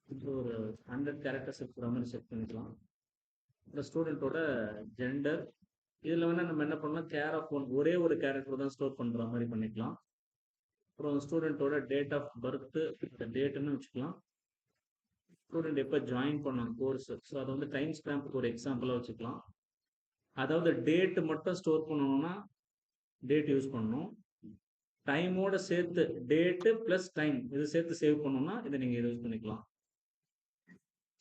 S1: இப்போ ஒரு 100 கேரக்டர்ஸ் இருக்கிற மாதிரி செட் பண்ணிக்கலாம். அப்புறம் ஸ்டூடெண்ட்டோட ஜெண்டர், இதில் வேணால் நம்ம என்ன பண்ணலாம், கேர் ஆஃப் ஒன் ஒரே ஒரு கேரக்டர் தான் ஸ்டோர் பண்ணுற மாதிரி பண்ணிக்கலாம். அப்புறம் ஸ்டூடெண்ட்டோட டேட் ஆஃப் பர்த், டேட்டுன்னு வச்சுக்கலாம். ஸ்டூடெண்ட் எப்போ ஜாயின் பண்ணாங்க கோர்ஸ், ஸோ அதை வந்து டைம் ஸ்டாம்புக்கு ஒரு எக்ஸாம்பிளாக வச்சுக்கலாம். அதாவது டேட்டு மட்டும் ஸ்டோர் பண்ணணும்னா டேட் யூஸ் பண்ணணும், டைமோட சேர்த்து டேட்டு ப்ளஸ் டைம் இது சேர்த்து சேவ் பண்ணோம்னா இதை நீங்கள் யூஸ் பண்ணிக்கலாம்.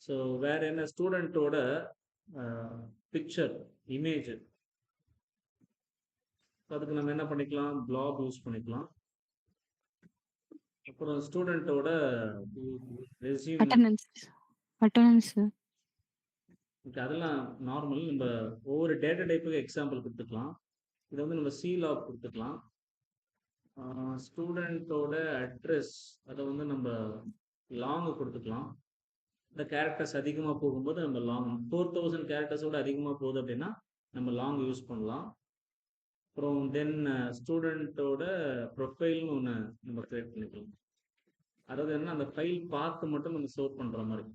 S1: ஸோ வேற என்ன ஸ்டூடெண்ட்டோட பிக்சர் இமேஜ் அதுக்கு நம்ம என்ன பண்ணிக்கலாம், பிளாக் யூஸ் பண்ணிக்கலாம். அப்புறம் ஸ்டூடெண்ட்டோட ரெஸ்யூம்
S2: அட்டெண்டன்ஸ்
S1: அதெல்லாம் நார்மல். நம்ம ஒவ்வொரு டேட்டா டைப்புக்கு எக்ஸாம்பிள் கொடுத்துக்கலாம். இதை வந்து நம்ம லாக் கொடுத்துக்கலாம். ஸ்டூடெண்ட்டோட அட்ரஸ் அதை வந்து நம்ம லாங் கொடுத்துக்கலாம். இந்த கேரக்டர்ஸ் அதிகமாக போகும்போது நம்ம லாங் 4000 கேரக்டர்ஸோட அதிகமாக போகுது அப்படின்னா நம்ம லாங் யூஸ் பண்ணலாம். அப்புறம் தென் ஸ்டூடெண்ட்டோட ப்ரொஃபைல்னு ஒன்று நம்ம கிரியேட் பண்ணிக்கலாம். அதாவது என்ன, அந்த ஃபைல் பார்த்து மட்டும் நம்ம ஸ்டோர் பண்ணுற மாதிரி.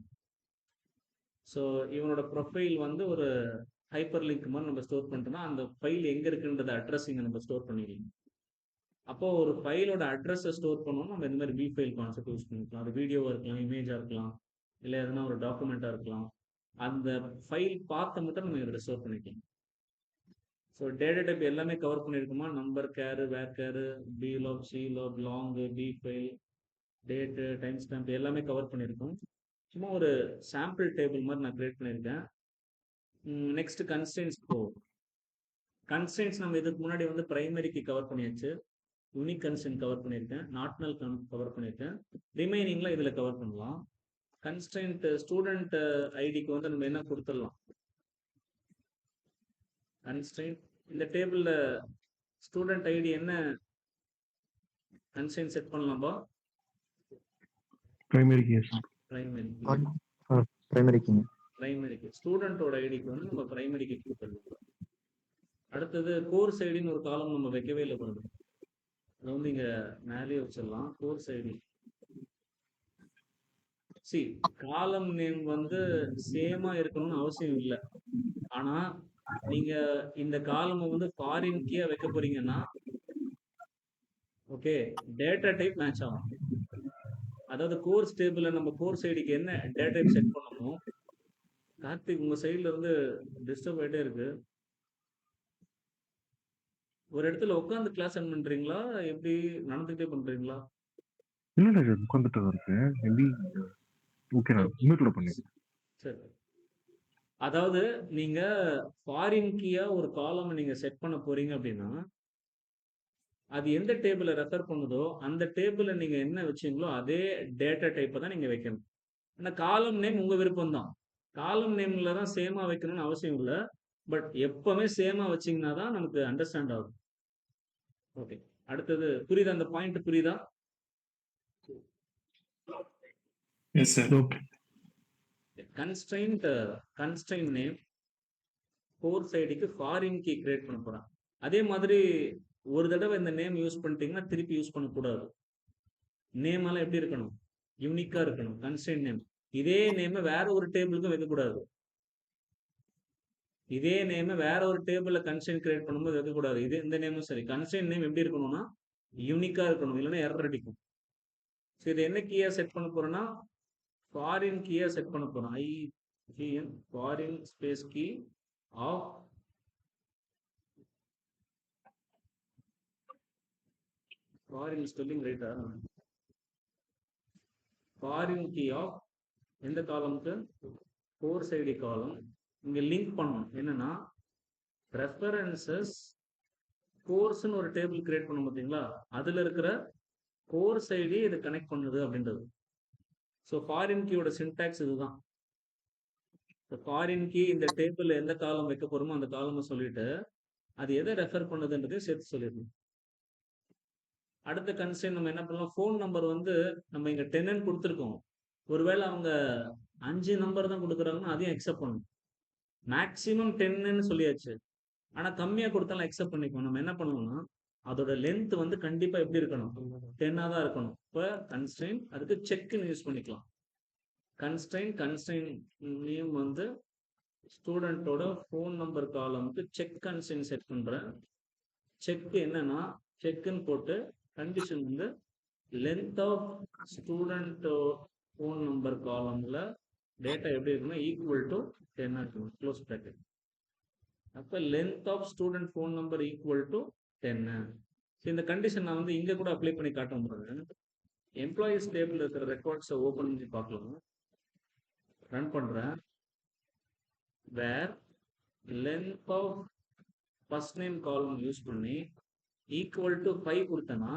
S1: ஸோ இவனோட ப்ரொஃபைல் வந்து ஒரு ஹைப்பர் லிங்க் மாதிரி நம்ம ஸ்டோர் பண்ணிட்டோம்னா அந்த ஃபைல் எங்கே இருக்குன்றது அட்ரஸ் இங்கே நம்ம ஸ்டோர் பண்ணிக்கலாம். அப்போது ஒரு ஃபைலோட அட்ரஸை ஸ்டோர் பண்ணோம்னா நம்ம இந்த மாதிரி வி ஃபைல் கான்செப்ட் யூஸ் பண்ணிக்கலாம். அது வீடியோவாக இருக்கலாம், இமேஜாக இருக்கலாம், இல்லை எதுனா ஒரு டாக்குமெண்ட்டாக இருக்கலாம். அந்த ஃபைல் பார்த்து மட்டும் நம்ம இதில் ஸ்டோர் பண்ணிக்கலாம். ஸோ டேட்டா டைப் எல்லாமே கவர் பண்ணியிருக்குமா, number char, varchar, blob, சி லாக், long, bfile, date, timestamp எல்லாமே கவர் பண்ணியிருக்கோம். சும்மா ஒரு சாம்பிள் டேபிள் மாதிரி நான் கிரியேட் பண்ணியிருக்கேன். நெக்ஸ்ட் கன்ஸ்டன்ஸ் கன்ஸ்டன்ஸ் நம்ம இதுக்கு முன்னாடி வந்து பிரைமரிக்கு கவர் பண்ணியாச்சு. யூனிக் கன்ஸ்டன்ட் கவர் பண்ணியிருக்கேன், நாட்னல் கவர் பண்ணியிருக்கேன். ரிமைனிங்லாம் இதில் கவர் பண்ணலாம். கன்ஸ்டன்ட் ஸ்டூடெண்ட் ஐடிக்கு வந்து நம்ம என்ன கொடுத்துடலாம், கன்ஸ்டன்ட் இந்த டேபிளில் ஸ்டூடெண்ட் ஐடி என்ன கன்ஸ்டன்ட் செட் பண்ணலாம்பா,
S4: பிரைமரி கேஸ்
S1: பிரைமரிக்கு ஸ்டூடெண்டோட ஐடிக்கு வந்து நம்ம பிரைமரிக்கு கொடுத்துடலாம். அடுத்தது கோர்ஸ் ஐடின்னு ஒரு காலம் நம்ம வைக்கவே இல்லை பாருங்க, அதை வந்து இங்கே மேலேயே வச்சிடலாம். கோர்ஸ் ஐடி காலம் நேம் வந்து சேமா இருக்கணும்னு அவசியம் இல்லை. ஆனா நீங்க இந்த காலம் வந்து ஃபாரின் கீயா வைக்க போறீங்கன்னா ஓகே டேட்டா டைப் மேட்ச் ஆகும். அதாவது கோர்ஸ் டேபிள்ல நம்ம கோர்ஸ் ஐடிக்கு என்ன டேட்டா டைப் செட் பண்ணணும். கார்த்திக் உங்க சைட்ல இருந்து டிஸ்டர்ப் ஆயிட்டே இருக்கு. ஒரு இடத்துல உட்காந்து கிளாஸ் அட்டெண்ட் பண்றீங்களா, எப்படி நடந்துகிட்டே பண்றீங்களா?
S4: இல்ல உட்காந்துட்டு இருக்கேன். எப்படி ஓகே நான் மியூட்ல பண்ணிருக்கேன்.
S1: சரி, அதாவது நீங்க ஃபாரின் கீயா ஒரு காலம் நீங்க செட் பண்ண போறீங்க அப்படின்னா அது எந்த டேபிளை ரெஃபர் பண்ணுதோ அந்த டேபிள நீங்க என்ன வச்சீங்களோ அதே டேட்டா டைப்பை தான் நீங்க வைக்கணும். ஆனா காலம் நேம் உங்க விருப்பம் தான். காலம் நேம்ல தான் சேமா வைக்கணும்னு அவசியம் இல்லை. பட் எப்பவுமே சேமா வச்சீங்கன்னா தான் நமக்கு அண்டர்ஸ்டாண்ட் ஆகும். ஓகே, அடுத்தது புரியுதா? அந்த பாயிண்ட் புரியுதா?
S6: Yes, sir.
S4: Okay.
S1: Constraint name course ஐடிக்கு ஃபாரின் கீ கிரியேட் பண்ண போறேன். அதே மாதிரி ஒரு தடவை இந்த நேம் யூஸ் பண்ணிட்டீங்கன்னா திருப்பி யூஸ் பண்ணக்கூடாது. நேம் எல்லாம் எப்படி இருக்கணும், யூனிக்கா இருக்கணும். கன்ஸ்ட்ரெயின்ட் நேம் இதே நேம் வேற ஒரு டேபிளுக்கும் வைக்கக்கூடாது. இதே நேம் வேற ஒரு டேபிள்ல கன்ஸ்ட்ரெயின்ட் கிரியேட் பண்ணும்போது வைக்கக்கூடாது. இந்த நேமும் சரி, கன்ஸ்ட்ரெயின்ட் நேம் எப்படி இருக்கணும்னா யூனிக்கா இருக்கணும், இல்லைன்னா எரர் அடிக்கும். ஸோ இது என்ன கீயா செட் பண்ண போறேன்னா ஃபாரின் கீயா செட் பண்ண போறோம். IGN foreign space key of foreign spelling ரைட்டா, ஃபாரின் கீ ஆஃப் எந்த காலம்க்கு, கோர்ஸ் ஐடி காலம். இங்க லிங்க் பண்ணணும் என்னன்னா ரெஃபரன்சஸ் கோர்ஸ்னு ஒரு டேபிள் கிரியேட் பண்ண பார்த்தீங்களா, அதுல இருக்கிற கோர்ஸ் ஐடி இது கனெக்ட் பண்ணுது அப்படின்றது. ஸோ ஃபாரின் கீயோட சின்டாக்ஸ் இதுதான். ஃபாரின் கீ இந்த டேபிள் எந்த காலம் வைக்க போறோமோ அந்த காலமை சொல்லிட்டு அது எதை ரெஃபர் பண்ணுதுன்றதையும் சேர்த்து சொல்லிடணும். அடுத்த கன்ஸ்ட்ரெயின் நம்ம என்ன பண்ணலாம், ஃபோன் நம்பர் வந்து நம்ம இங்க 10 கொடுத்துருக்கோம். ஒருவேளை அவங்க 5 நம்பர் தான் கொடுக்குறாங்கன்னா அதையும் அக்செப்ட் பண்ணணும். மேக்சிமம் 10ன்னு சொல்லியாச்சு, ஆனா கம்மியா கொடுத்தாலும் அக்செப்ட் பண்ணிக்கணும். நம்ம என்ன பண்ணணும்னா அதோட லென்த் வந்து கண்டிப்பா எப்படி இருக்கணும், 10ஆ தான் இருக்கணும். இப்போ கன்ஸ்ட்ரெயின் அதுக்கு செக்னு யூஸ் பண்ணிக்கலாம். கன்ஸ்ட்ரெயின் நேம் வந்து ஸ்டூடெண்டோட ஃபோன் நம்பர் காலமுக்கு செக் கன்ஸ்ட்ரெயின் செட் பண்றேன். செக் என்னன்னா செக்னு போட்டு கண்டிஷன் வந்து length of student phone number காலம்ல டேட்டா எப்படி இருக்குன்னா ஈக்குவல் டு 10 இருக்கணும், க்ளோஸ் பிராக்கெட். அப்போ length of student phone number equal to 10. So இந்த கண்டிஷன் நான் வந்து இங்கே கூட அப்ளை பண்ணி காட்ட போகிறேன். எம்ப்ளாயீஸ் டேபிள் இருக்கிற ரெக்கார்ட்ஸை ஓப்பன் பண்ணி பார்க்கலாம். ரன் பண்ணுறேன். Where length of first name column use பண்ணி ஈக்குவல் டு 5 கொடுத்தேன்னா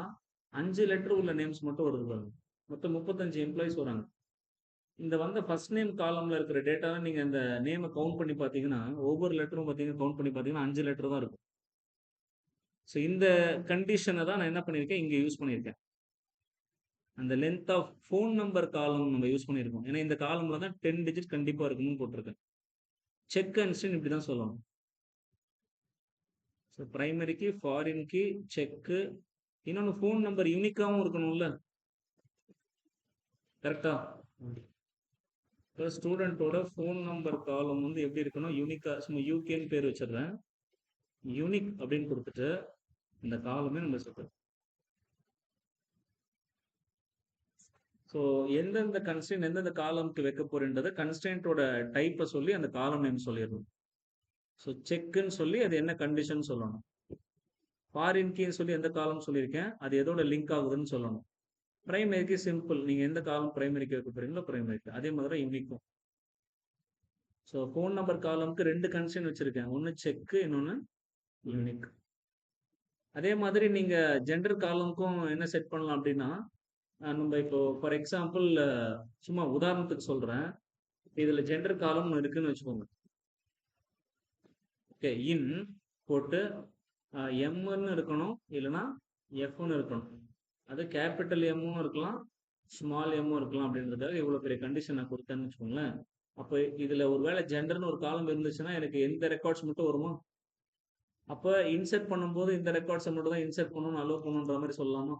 S1: 5 லெட்டர் உள்ள நேம்ஸ் மட்டும் வருது பாருங்க. மொத்தம் 35 எம்ப்ளாயிஸ் வராங்க. இந்த வந்த ஃபர்ஸ்ட் நேம் காலம்ல இருக்கிற டேட்டா நீங்கள் இந்த நேமை கவுண்ட் பண்ணி பார்த்தீங்கன்னா ஒவ்வொரு லெட்டரும் பார்த்தீங்கன்னா கவுண்ட் பண்ணி பார்த்தீங்கன்னா 5 லெட்டர் தான் இருக்கும். ஸோ இந்த கண்டிஷனை தான் நான் என்ன பண்ணியிருக்கேன் இங்கே யூஸ் பண்ணியிருக்கேன். அந்த லென்த் ஆஃப் ஃபோன் நம்பர் காலம் நம்ம யூஸ் பண்ணியிருக்கோம். ஏன்னா இந்த காலம்ல தான் 10 டிஜிட் கண்டிப்பாக இருக்குன்னு போட்டிருக்கேன். செக் கன்ஸ்டன் இப்படி தான் சொல்லணும். ஸோ ப்ரைமரிக்கு, ஃபாரின்க்கு, செக்கு, இன்னொன்று ஃபோன் நம்பர் யூனிக்காகவும் இருக்கணும்ல, கரெக்டா? இப்போ ஸ்டூடெண்ட்டோட ஃபோன் நம்பர் காலம் வந்து எப்படி இருக்கணும், யூனிக்கா. சும்மா யூகேன்னு பேர் வச்சிடுறேன். யூனிக் அப்படின்னு கொடுத்துட்டு இந்த காலமே நம்ம சொல்றோம். ஸோ எந்தெந்த கன்ஸ்டன்ட் எந்தெந்த காலம்க்கு வைக்க போறேன்றதை கன்ஸ்டன்ட்டோட டைப்பை சொல்லி அந்த காலம் நேம் சொல்லிடணும். ஸோ செக்குன்னு சொல்லி அது என்ன கண்டிஷன் சொல்லணும். ஃபாரின் கீன்னு சொல்லி எந்த காலம் சொல்லியிருக்கேன் அது எதோட லிங்க் ஆகுதுன்னு சொல்லணும். பிரைமரிக்கு சிம்பிள், நீங்கள் எந்த காலம் பிரைமரிக்கு வைக்க போறீங்களோ பிரைமரிக்கு. அதே மாதிரி யூனிக்கும். ஸோ ஃபோன் நம்பர் காலம்க்கு 2 கன்ஸ்டன்ட் வச்சிருக்கேன். ஒன்று செக்கு, இன்னொன்று யூனிக். அதே மாதிரி நீங்கள் ஜெண்டர் காலம்க்கும் என்ன செட் பண்ணலாம் அப்படின்னா, நம்ம இப்போ ஃபார் எக்ஸாம்பிள் சும்மா உதாரணத்துக்கு சொல்கிறேன். இதில் ஜெண்டர் காலம் இருக்குன்னு வச்சுக்கோங்க. ஓகே, இன் போட்டு எம்ன்னு இருக்கணும், இல்லைன்னா எஃப்னு இருக்கணும். அது கேபிட்டல் எம்மும் இருக்கலாம், ஸ்மால் எம்மும் இருக்கலாம். அப்படின்றதுக்காக இவ்வளோ பெரிய கண்டிஷன் நான் கொடுத்தேன்னு வச்சுக்கோங்களேன். அப்போ இதில் ஒரு வேளை ஜெண்டர்னு ஒரு காலம் இருந்துச்சுன்னா எனக்கு எந்த ரெக்கார்ட்ஸ் மட்டும் வருமா? அப்போ இன்சர்ட் பண்ணும்போது இந்த ரெக்கார்ட்ஸை மட்டும் தான் இன்சர்ட் பண்ணணும், அலோவ் பண்ணணுன்ற மாதிரி சொல்லலாமா?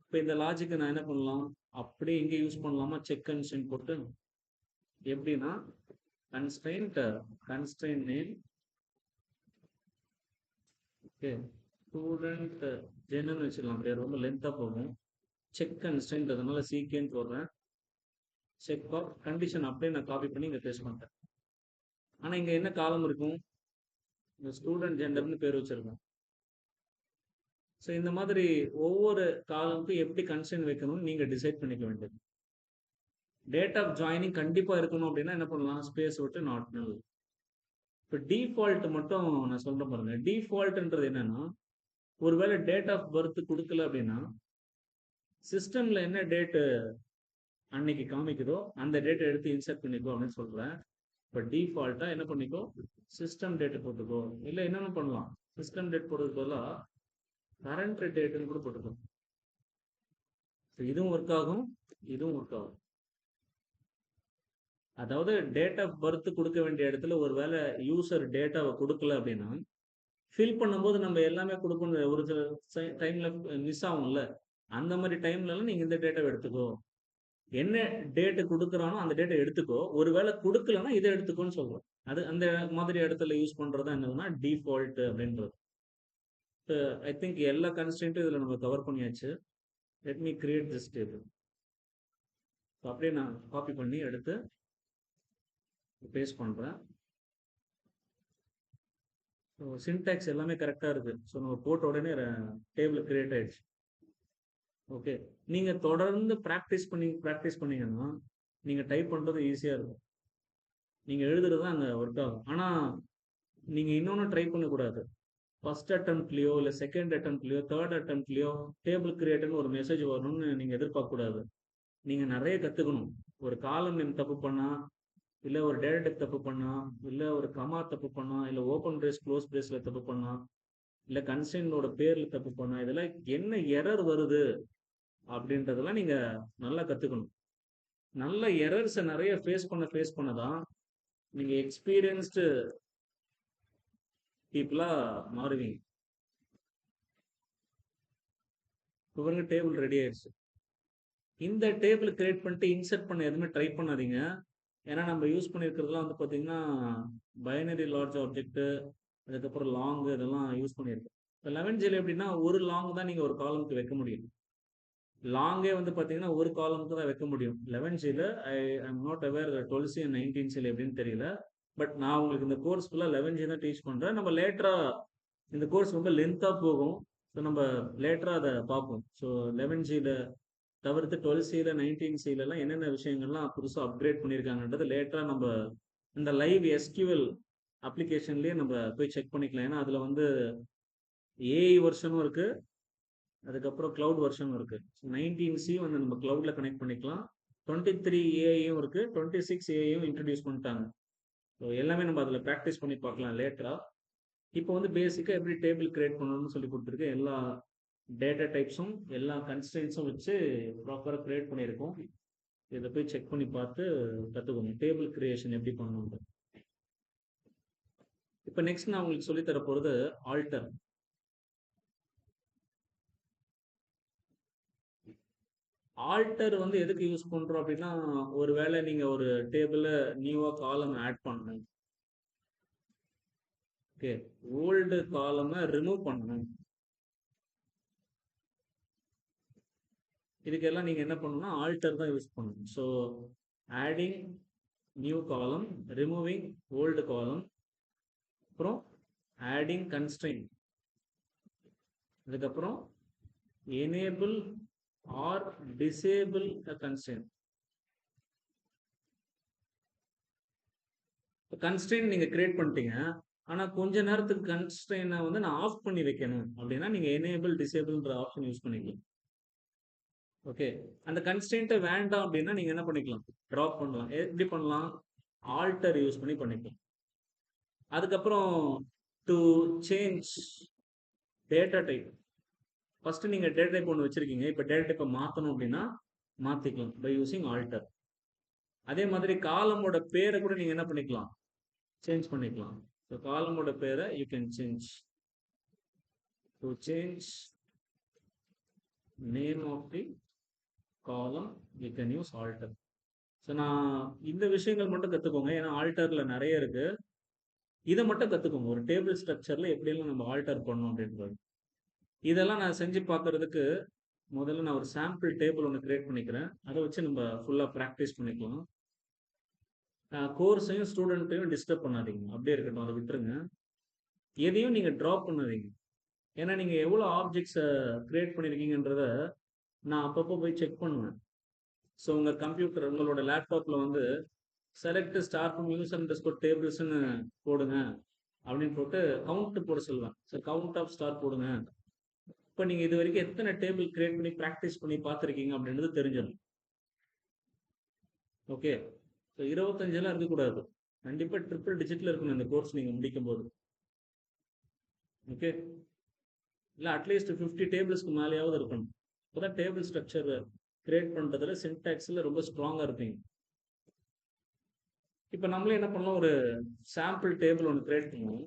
S1: இப்போ இந்த லாஜிக்கை நான் என்ன பண்ணலாம், அப்படியே இங்கே யூஸ் பண்ணலாமா? செக் கன்ஸ்ட்ரெயின்ட் போட்டு எப்படின்னா constraint name, okay, student gen வச்சுக்கலாம். அப்படியே ரொம்ப லென்த்தாக போகும். செக் கன்ஸ்ட்ரெயின்ட், அதனால சீக்கிரம் போடுறேன். செக் ஆஃப் கண்டிஷன் அப்படியே நான் காப்பி பண்ணி இங்கே பேஸ்ட் பண்ணுறேன். ஆனால் இங்கே என்ன காலம் இருக்கும், இந்த ஸ்டூடெண்ட் ஜெண்டர்னு பேர் வச்சிருக்கோம். ஸோ இந்த மாதிரி ஒவ்வொரு காலமுக்கும் எப்படி கன்ஸ்ட்ரெயின்ட் வைக்கணும்னு நீங்கள் டிசைட் பண்ணிக்க வேண்டியது. டேட் ஆஃப் ஜாயினிங் கண்டிப்பாக இருக்கணும் அப்படின்னா என்ன பண்ணலாம், ஸ்பேஸ் விட்டு நாட் நல். இப்போ டிஃபால்ட் மட்டும் நான் சொல்ற பாருங்க. டிஃபால்ட்ன்றது என்னன்னா, ஒருவேளை டேட் ஆஃப் பர்த் கொடுக்கல அப்படின்னா சிஸ்டம்ல என்ன டேட்டு அன்னைக்கு காமிக்குதோ அந்த டேட்டை எடுத்து இன்சர்ட் பண்ணிக்கோ அப்படின்னு சொல்றேன். இப்போ டிஃபால்ட்டா என்ன பண்ணிக்கோ, சிஸ்டம் டேட்டை போட்டுக்கோ. இல்லை என்னென்ன பண்ணலாம், சிஸ்டம் டேட் போடுறதுக்கு பதிலாக கரண்ட் டேட்டுன்னு கூட போட்டுக்கோ. இதுவும் ஒர்க் ஆகும், இதுவும் ஒர்க் ஆகும். அதாவது டேட் ஆஃப் பர்த் கொடுக்க வேண்டிய இடத்துல ஒருவேளை யூசர் டேட்டாவை கொடுக்கல அப்படின்னா ஃபில் பண்ணும்போது நம்ம எல்லாமே கொடுக்கணும். ஒரு சில டைம்ல மிஸ் ஆகும்ல, அந்த மாதிரி டைம்லலாம் நீங்கள் இந்த டேட்டாவை எடுத்துக்கோ. என்ன டேட்டு கொடுக்குறானோ அந்த டேட்டை எடுத்துக்கோ. ஒருவேளை கொடுக்கலன்னா இதை எடுத்துக்கோன்னு சொல்றோம். அது அந்த மாதிரி இடத்துல யூஸ் பண்றதா என்னதுன்னா டிஃபால்ட் அப்படின்றது. ஐ திங்க் எல்லா கன்ஸ்டன்ட்டும் இதில் நம்ம கவர் பண்ணியாச்சு. Let me create this table. அப்படியே நான் காப்பி பண்ணி எடுத்து பேஸ்ட் பண்ணுறேன். ஸோ சின்டாக்ஸ் எல்லாமே கரெக்டாக இருக்குது. ஸோ நம்ம போட்ட உடனே டேபிள் கிரியேட் ஆயிடுச்சு. ஓகே, நீங்கள் தொடர்ந்து ப்ராக்டிஸ் பண்ணீங்கன்னா நீங்கள் டைப் பண்ணுறது ஈஸியாக இருக்கும். நீங்கள் எழுதுறது தான் அங்கே ஒர்க் ஆகும். ஆனால் நீங்கள் இன்னொன்று ட்ரை பண்ணக்கூடாது. ஃபர்ஸ்ட் அட்டம்ப்ட்லையோ இல்லை செகண்ட் அட்டம்ப்ட்லையோ தேர்ட் அட்டம்ப்ட்லையோ டேபிள் கிரியேட்டர்னு ஒரு மெசேஜ் வரணும்னு நீங்கள் எதிர்பார்க்கக்கூடாது. நீங்கள் நிறைய கற்றுக்கணும். ஒரு காலம் நேம் தப்பு பண்ணால், இல்லை ஒரு டேட்டா டைப் தப்பு பண்ணா, இல்லை ஒரு கமா தப்பு பண்ணா, இல்லை ஓப்பன் பிரேஸ் க்ளோஸ் பிரேஸில் தப்பு பண்ணா, இல்லை கன்ஸ்டன்டோட பேரில் தப்பு பண்ணா, இதெல்லாம் என்ன எரர் வருது அப்படின்றதெல்லாம் நீங்கள் நல்லா கற்றுக்கணும். நல்ல எரர்ஸை நிறைய ஃபேஸ் பண்ண தான் நீங்கள் எக்ஸ்பீரியன்ஸ்டு பீப்புளாக மாறுவீங்க. இப்போ டேபிள் ரெடி ஆயிடுச்சு. இந்த டேபிள் கிரியேட் பண்ணிட்டு இன்சர்ட் பண்ண எதுவுமே ட்ரை பண்ணாதீங்க. ஏன்னா நம்ம யூஸ் பண்ணியிருக்கிறதுலாம் வந்து பார்த்தீங்கன்னா பைனரி லார்ஜ் ஆப்ஜெக்ட், அதுக்கப்புறம் லாங், இதெல்லாம் யூஸ் பண்ணியிருக்கோம். இப்போ 11Gல எப்படின்னா ஒரு லாங் தான் நீங்கள் ஒரு காலமுக்கு வைக்க முடியும். லாங்கே வந்து பார்த்தீங்கன்னா ஒரு காலமுக்கு தான் வைக்க முடியும். 11Gல I am not aware 12C and 19Cல எப்படின்னு தெரியல. பட் நான் உங்களுக்கு இந்த கோர்ஸ் ஃபுல்லாக 11G தான் டீச் பண்ணுறேன். நம்ம லேட்டராக இந்த கோர்ஸ் ரொம்ப லென்த்தாக போகும். ஸோ நம்ம லேட்டராக அதை பார்ப்போம். ஸோ 11Gல தவிர்த்து 12Cல 19Cலலாம் என்னென்ன விஷயங்கள்லாம் புதுசாக அப்கிரேட் பண்ணியிருக்காங்கன்றது லேட்டராக நம்ம இந்த லைவ் எஸ்கியூஎல் அப்ளிகேஷன்லேயே நம்ம போய் செக் பண்ணிக்கலாம். ஏன்னா அதில் வந்து ஏஐ வெர்ஷனும் இருக்குது, அதுக்கப்புறம் க்ளவுட் வெர்ஷனும் இருக்குது. 19C வந்து நம்ம க்ளவுடில் கனெக்ட் பண்ணிக்கலாம். 23 ஏஐயும் இருக்குது, 26 ஏஐயும் இன்ட்ரடியூஸ் பண்ணிட்டாங்க. ஸோ எல்லாமே நம்ம அதில் ப்ராக்டிஸ் பண்ணி பார்க்கலாம் லேட்டராக. இப்போ வந்து பேசிக்காக எப்படி டேபிள் கிரியேட் பண்ணணும்னு சொல்லி கொடுத்துருக்கேன். எல்லா டேட்டா டைப்ஸும் எல்லா கன்ஸ்ட்ரெயின்ஸும் வச்சு ப்ராப்பராக கிரியேட் பண்ணியிருக்கோம். இதை போய் செக் பண்ணி பார்த்து கற்றுக்கோங்க டேபிள் கிரியேஷன் எப்படி பண்ணணும். இப்போ நெக்ஸ்ட் நான் உங்களுக்கு சொல்லித்தர போகிறது ஆல்டர். ஆல்டர் வந்து எதுக்கு யூஸ் பண்ணுறோம் அப்படின்னா, ஒருவேளை நீங்கள் ஒரு டேபிளில் நியூவாக காலம் ஆட் பண்ணணும், ஓகே, ஓல்டு காலமை ரிமூவ் பண்ணணும். இதுக்கெல்லாம் நீங்கள் என்ன பண்ணணும்னா ஆல்டர் தான் யூஸ் பண்ணணும். ஸோ ஆடிங் நியூ காலம், ரிமூவிங் ஓல்டு காலம், அப்புறம் ஆடிங் கன்ஸ்ட்ரெயின், அதுக்கப்புறம் எனேபிள் ஆர் டிசேபிள் த கன்ஸ்ட்ரெயின். கன்ஸ்ட்ரெயின் நீங்கள் கிரியேட் பண்ணிட்டீங்க, ஆனால் கொஞ்ச நேரத்துக்கு கன்ஸ்ட்ரெயினை வந்து நான் ஆஃப் பண்ணி வைக்கணும் அப்படின்னா நீங்கள் எனேபிள் டிசேபிள்ன்ற ஆப்ஷன் யூஸ் பண்ணிக்கலாம். ஓகே, அந்த கன்ஸ்ட்ரெயின்ட்டை வேண்டாம் அப்படின்னா நீங்கள் என்ன பண்ணிக்கலாம், ட்ராப் பண்ணலாம். எப்படி பண்ணலாம், ஆல்டர் யூஸ் பண்ணி பண்ணிக்கலாம். அதுக்கப்புறம் to change data type, first நீங்கள் டேட்டா டைப் ஒன்று வச்சிருக்கீங்க, இப்போ டேட்டா டைப்பை மாற்றணும் அப்படின்னா மாற்றிக்கலாம் பை யூசிங் ஆல்டர். அதே மாதிரி காலமோட பேரை கூட நீங்கள் என்ன பண்ணிக்கலாம், சேஞ்ச் பண்ணிக்கலாம். ஸோ காலமோட பேரை you can change. To change name of the column you can use alter. So நான் இந்த விஷயங்கள் மட்டும் கற்றுக்கோங்க, ஏன்னா ஆல்டரில் நிறைய இருக்கு. இதை மட்டும் கற்றுக்கோங்க, ஒரு டேபிள் ஸ்ட்ரக்சரில் எப்படியெல்லாம் நம்ம ஆல்டர் பண்ணோம் அப்படின்றது. இதெல்லாம் நான் செஞ்சு பார்க்கறதுக்கு முதல்ல நான் ஒரு சாம்பிள் டேபிள் ஒன்று கிரியேட் பண்ணிக்கிறேன். அதை வச்சு நம்ம ஃபுல்லாக ப்ராக்டிஸ் பண்ணிக்கலாம். கோர்ஸையும் ஸ்டூடெண்ட்டையும் டிஸ்டர்ப் பண்ணாதீங்க, அப்படியே இருக்கட்டும், அதை விட்டுருங்க. எதையும் நீங்கள் ட்ராப் பண்ணாதீங்க, ஏன்னா நீங்கள் எவ்வளோ ஆப்ஜெக்ட்ஸை கிரியேட் பண்ணியிருக்கீங்கன்றத நான் அப்பப்போ போய் செக் பண்ணுவேன். ஸோ உங்கள் கம்ப்யூட்டர், உங்களோட லேப்டாப்பில் வந்து select star from user underscore டேபிள்ஸ்ன்னு போடுங்க அப்படின்னு போட்டு கவுண்ட் போட சொல்லுவேன். ஸோ கவுண்ட் ஆஃப் ஸ்டார் போடுங்க. இப்போ நீங்கள் இது வரைக்கும் எத்தனை டேபிள் கிரியேட் பண்ணி ப்ராக்டிஸ் பண்ணி பார்த்துருக்கீங்க அப்படின்றது தெரிஞ்சிடும். ஓகே, ஸோ 25 இருக்கக்கூடாது, கண்டிப்பாக ட்ரிபிள் டிஜிட்டில் இருக்கணும் இந்த கோர்ஸ் நீங்கள் முடிக்கும் போது. ஓகே, இல்லை அட்லீஸ்ட் 50 டேபிள்ஸ்க்கு மேலேயாவது இருக்கணும். இப்போ தான் டேபிள் ஸ்ட்ரக்சர் கிரியேட் பண்ணுறதுல சின்டாக்ஸில் ரொம்ப ஸ்ட்ராங்காக இருப்பீங்க. இப்போ நம்மளே என்ன பண்ணலாம், ஒரு சாம்பிள் டேபிள் ஒன்று கிரியேட் பண்ணுவோம்.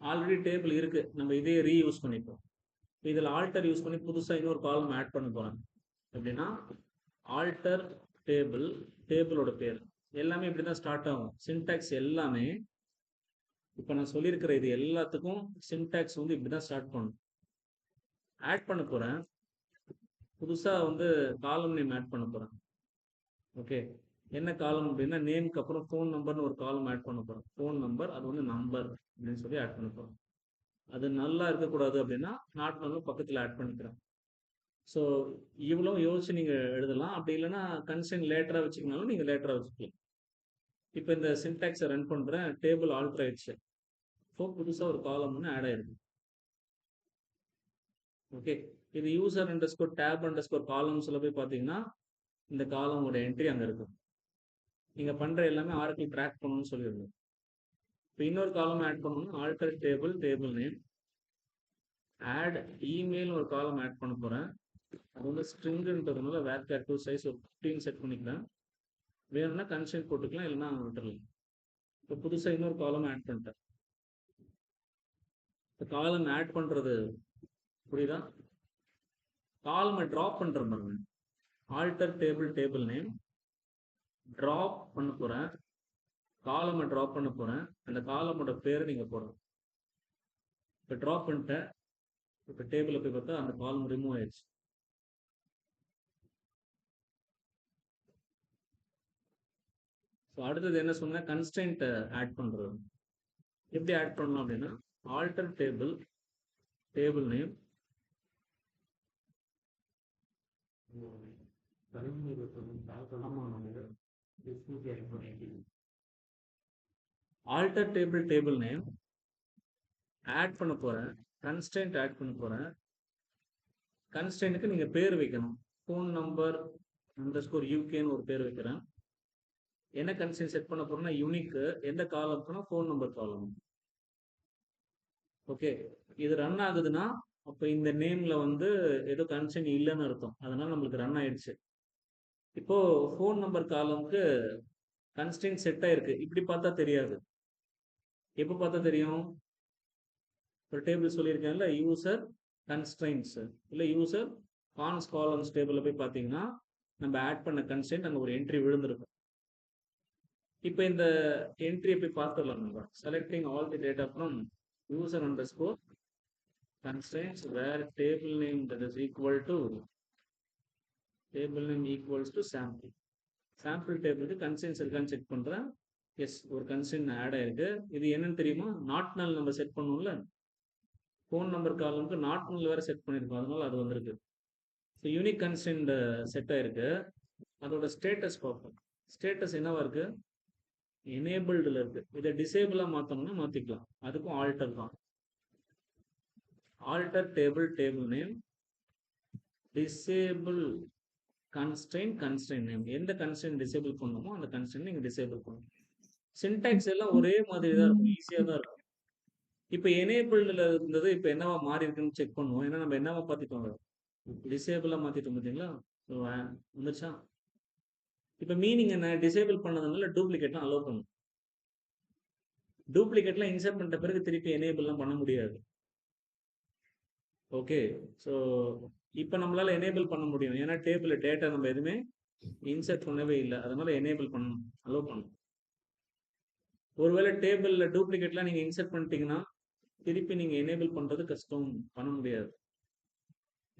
S1: ஆல்ரெடி டேபிள் இருக்கு, நம்ம இதே ரீயூஸ் பண்ணிப்போம். இதில் ஆல்டர் யூஸ் பண்ணி புதுசாக இன்னொரு காலம் ஆட் பண்ண போகிறேன். எப்படின்னா ஆல்டர் டேபிள், டேபிளோட பேர் எல்லாமே இப்படி தான் ஸ்டார்ட் ஆகும். சின்டாக்ஸ் எல்லாமே இப்போ நான் சொல்லியிருக்கிற இது எல்லாத்துக்கும் சின்டாக்ஸ் வந்து இப்படி தான் ஸ்டார்ட் பண்ணும். ஆட் பண்ண போகிறேன், புதுசாக வந்து காலம் நேம் ஆட் பண்ண போகிறேன். ஓகே, என்ன காலம் அப்படின்னா நேம்க்கு அப்புறம் ஃபோன் நம்பர்னு ஒரு காலம் ஆட் பண்ண போகிறேன். ஃபோன் நம்பர், அது வந்து நம்பர் அப்படின்னு சொல்லி ஆட் பண்ண போகிறேன். அது நல்லா இருக்கக்கூடாது அப்படின்னா நாட் நல்லும் பக்கத்தில் ஆட் பண்ணிக்கிறேன். ஸோ இவ்வளோ யோசிச்சு நீங்கள் எழுதலாம். அப்படி இல்லைன்னா கன்ஸ்ட்ரெயின் லேட்டராக வச்சுக்கினாலும் நீங்கள் லேட்டராக வச்சுக்கலாம். இப்போ இந்த சின்டாக்ஸை ரன் பண்ணுறேன், டேபிள் ஆல்டர் ஆயிடுச்சு. ஸோ புதுசாக ஒரு காலம் ஒன்று ஆட் ஆயிருக்கு. ஓகே, இது யூசர் அண்டர்ஸ்கோர் டேப் அண்டர்ஸ்கோர் காலம்ஸில் போய் பார்த்தீங்கன்னா இந்த காலமோட என்ட்ரி அங்கே இருக்கும். நீங்கள் பண்ணுற எல்லாமே ஆர்கிள் ட்ராக் பண்ணணும்னு சொல்லியிருந்தோம். இப்போ இன்னொரு காலம் ஆட் பண்ணணும்னா alter table, table name, add email ஒரு காலம் ஆட் பண்ண போகிறேன். அது வந்து ஸ்ட்ரிங்குன்றதுனால வேர்கேர் 2 சைஸ் ஒரு 15 செட் பண்ணிக்கிறேன். வேணும்னா கன்ஸ்ட்ரெயின் போட்டுக்கலாம், இல்லைன்னா விட்டுறலாம். இப்போ புதுசாக இன்னொரு காலம் ஆட் பண்ணிட்டேன். இப்போ காலம் ஆட் பண்ணுறது புரியுதா, காலமை ட்ராப் பண்ணுற பாருங்க. Alter table, table name, drop பண்ண போகிறேன், காலமை ட்ராப் பண்ண போகிறேன். அந்த காலமோட பேரை நீங்கள் போடணும். இப்போ ட்ராப் பண்ணிட்டேன். இப்போ டேபிளில் போய் பார்த்தா அந்த காலம் ரிமூவ் ஆயிடுச்சு. ஸோ அடுத்தது என்ன சொன்னால் கன்ஸ்ட்ரெயின்ட் ஆட் பண்ணுறது. எப்படி ஆட் பண்ணலாம் அப்படின்னா alter table table name alter table name add பண்ண போறேன், கன்ஸ்டன்ட் ஆட் பண்ண போறேன். கன்ஸ்டன்ட்டுக்கு நீங்க பேர் வைக்கணும். ஃபோன் நம்பர் அண்டர்ஸ்கோர் யூகேன்னு ஒரு பேர் வைக்கிறேன். என்ன கன்ஸ்டன்ட் செட் பண்ண போறேன்னா யூனிக். எந்த காலம்னா ஃபோன் நம்பர் காலம். ஓகே, இது ரன் ஆகுதுன்னா அப்போ இந்த நேம்ல வந்து ஏதோ கன்ஸ்டன்ட் இல்லைன்னு அர்த்தம். அதனால நம்மளுக்கு ரன் ஆயிடுச்சு. இப்போ ஃபோன் நம்பர் காலம்க்கு கன்ஸ்டன்ட் செட் ஆயிருக்கு. இப்படி பார்த்தா தெரியாது. எப்போ பார்த்தா தெரியும்? ஒரு டேபிள் சொல்லியிருக்கேன்ல, யூசர் கன்ஸ்ட்ரைன்ஸ் இல்லை யூசர் கான்ஸ் காலம்ஸ் டேபிளில் போய் பார்த்தீங்கன்னா நம்ம ஆட் பண்ண கன்ஸ்டன்ட் அங்கே ஒரு என்ட்ரி விழுந்திருக்கும். இப்போ இந்த என்ட்ரியை போய் பார்த்துடலாம். நம்ம selecting all the data from user underscore constraints where table name that is equal to table name equals to sample. sample table constraints இருக்கான்னு செக் பண்றேன். எஸ், ஒரு கன்ஸ்டன்ட் ஆட் ஆயிருக்கு. இது என்னன்னு தெரியுமா? நாட் நல் நம்ம செட் பண்ணுவோம்ல, ஃபோன் நம்பர் காலம்க்கு நாட் நல் வேற செட் பண்ணியிருக்கோம், அதனால அது வந்திருக்கு. ஸோ யூனிக் கன்ஸ்டன்ட் செட் ஆயிருக்கு. அதோட ஸ்டேட்டஸ் பார்ப்போம். ஸ்டேட்டஸ் என்னவா இருக்கு? எனேபிள்டில் இருக்கு. இதை டிசேபிளாக மாற்றணும்னா மாற்றிக்கலாம். அதுக்கும் ஆல்டர் தான். alter table name disable constraint name. எந்த constraint disable பண்ணுமோ அந்த constraint நீங்க disable பண்ணணும். syntax எல்லாம் ஒரே மாதிரி தான் இருக்கும், ஈஸியா தான் இருக்கும். இப்போ எனேபிள்ல இருந்தது இப்போ என்னவா மாறி இருக்குன்னு செக் பண்ணுவோம். ஏன்னா நம்ம என்னவா பார்த்துட்டோம், டிசேபிளா மாத்திட்டோம் பார்த்தீங்களா? வந்துச்சா? இப்போ மீனிங் என்ன? டிசேபிள் பண்ணதுனால டூப்ளிகேட்லாம் அலோவ் பண்ணும். டூப்ளிகேட்லாம் இன்சர்ட் பண்ணிட்ட பிறகு திருப்பி எனேபிள்லாம் பண்ண முடியாது. ஓகே, ஸோ இப்போ நம்மளால எனேபிள் பண்ண முடியும். ஏன்னா டேபிள் டேட்டா நம்ம எதுவுமே இன்சர்ட் பண்ணவே இல்லை, அதனால எனேபிள் பண்ணணும், அலோவ் பண்ணணும். ஒருவேளை டேபிள்ல டூப்ளிகேட்லாம் நீங்க இன்சர்ட் பண்ணிட்டீங்கன்னா திருப்பி நீங்க எனேபிள் பண்றது கஷ்டம், பண்ண முடியாது.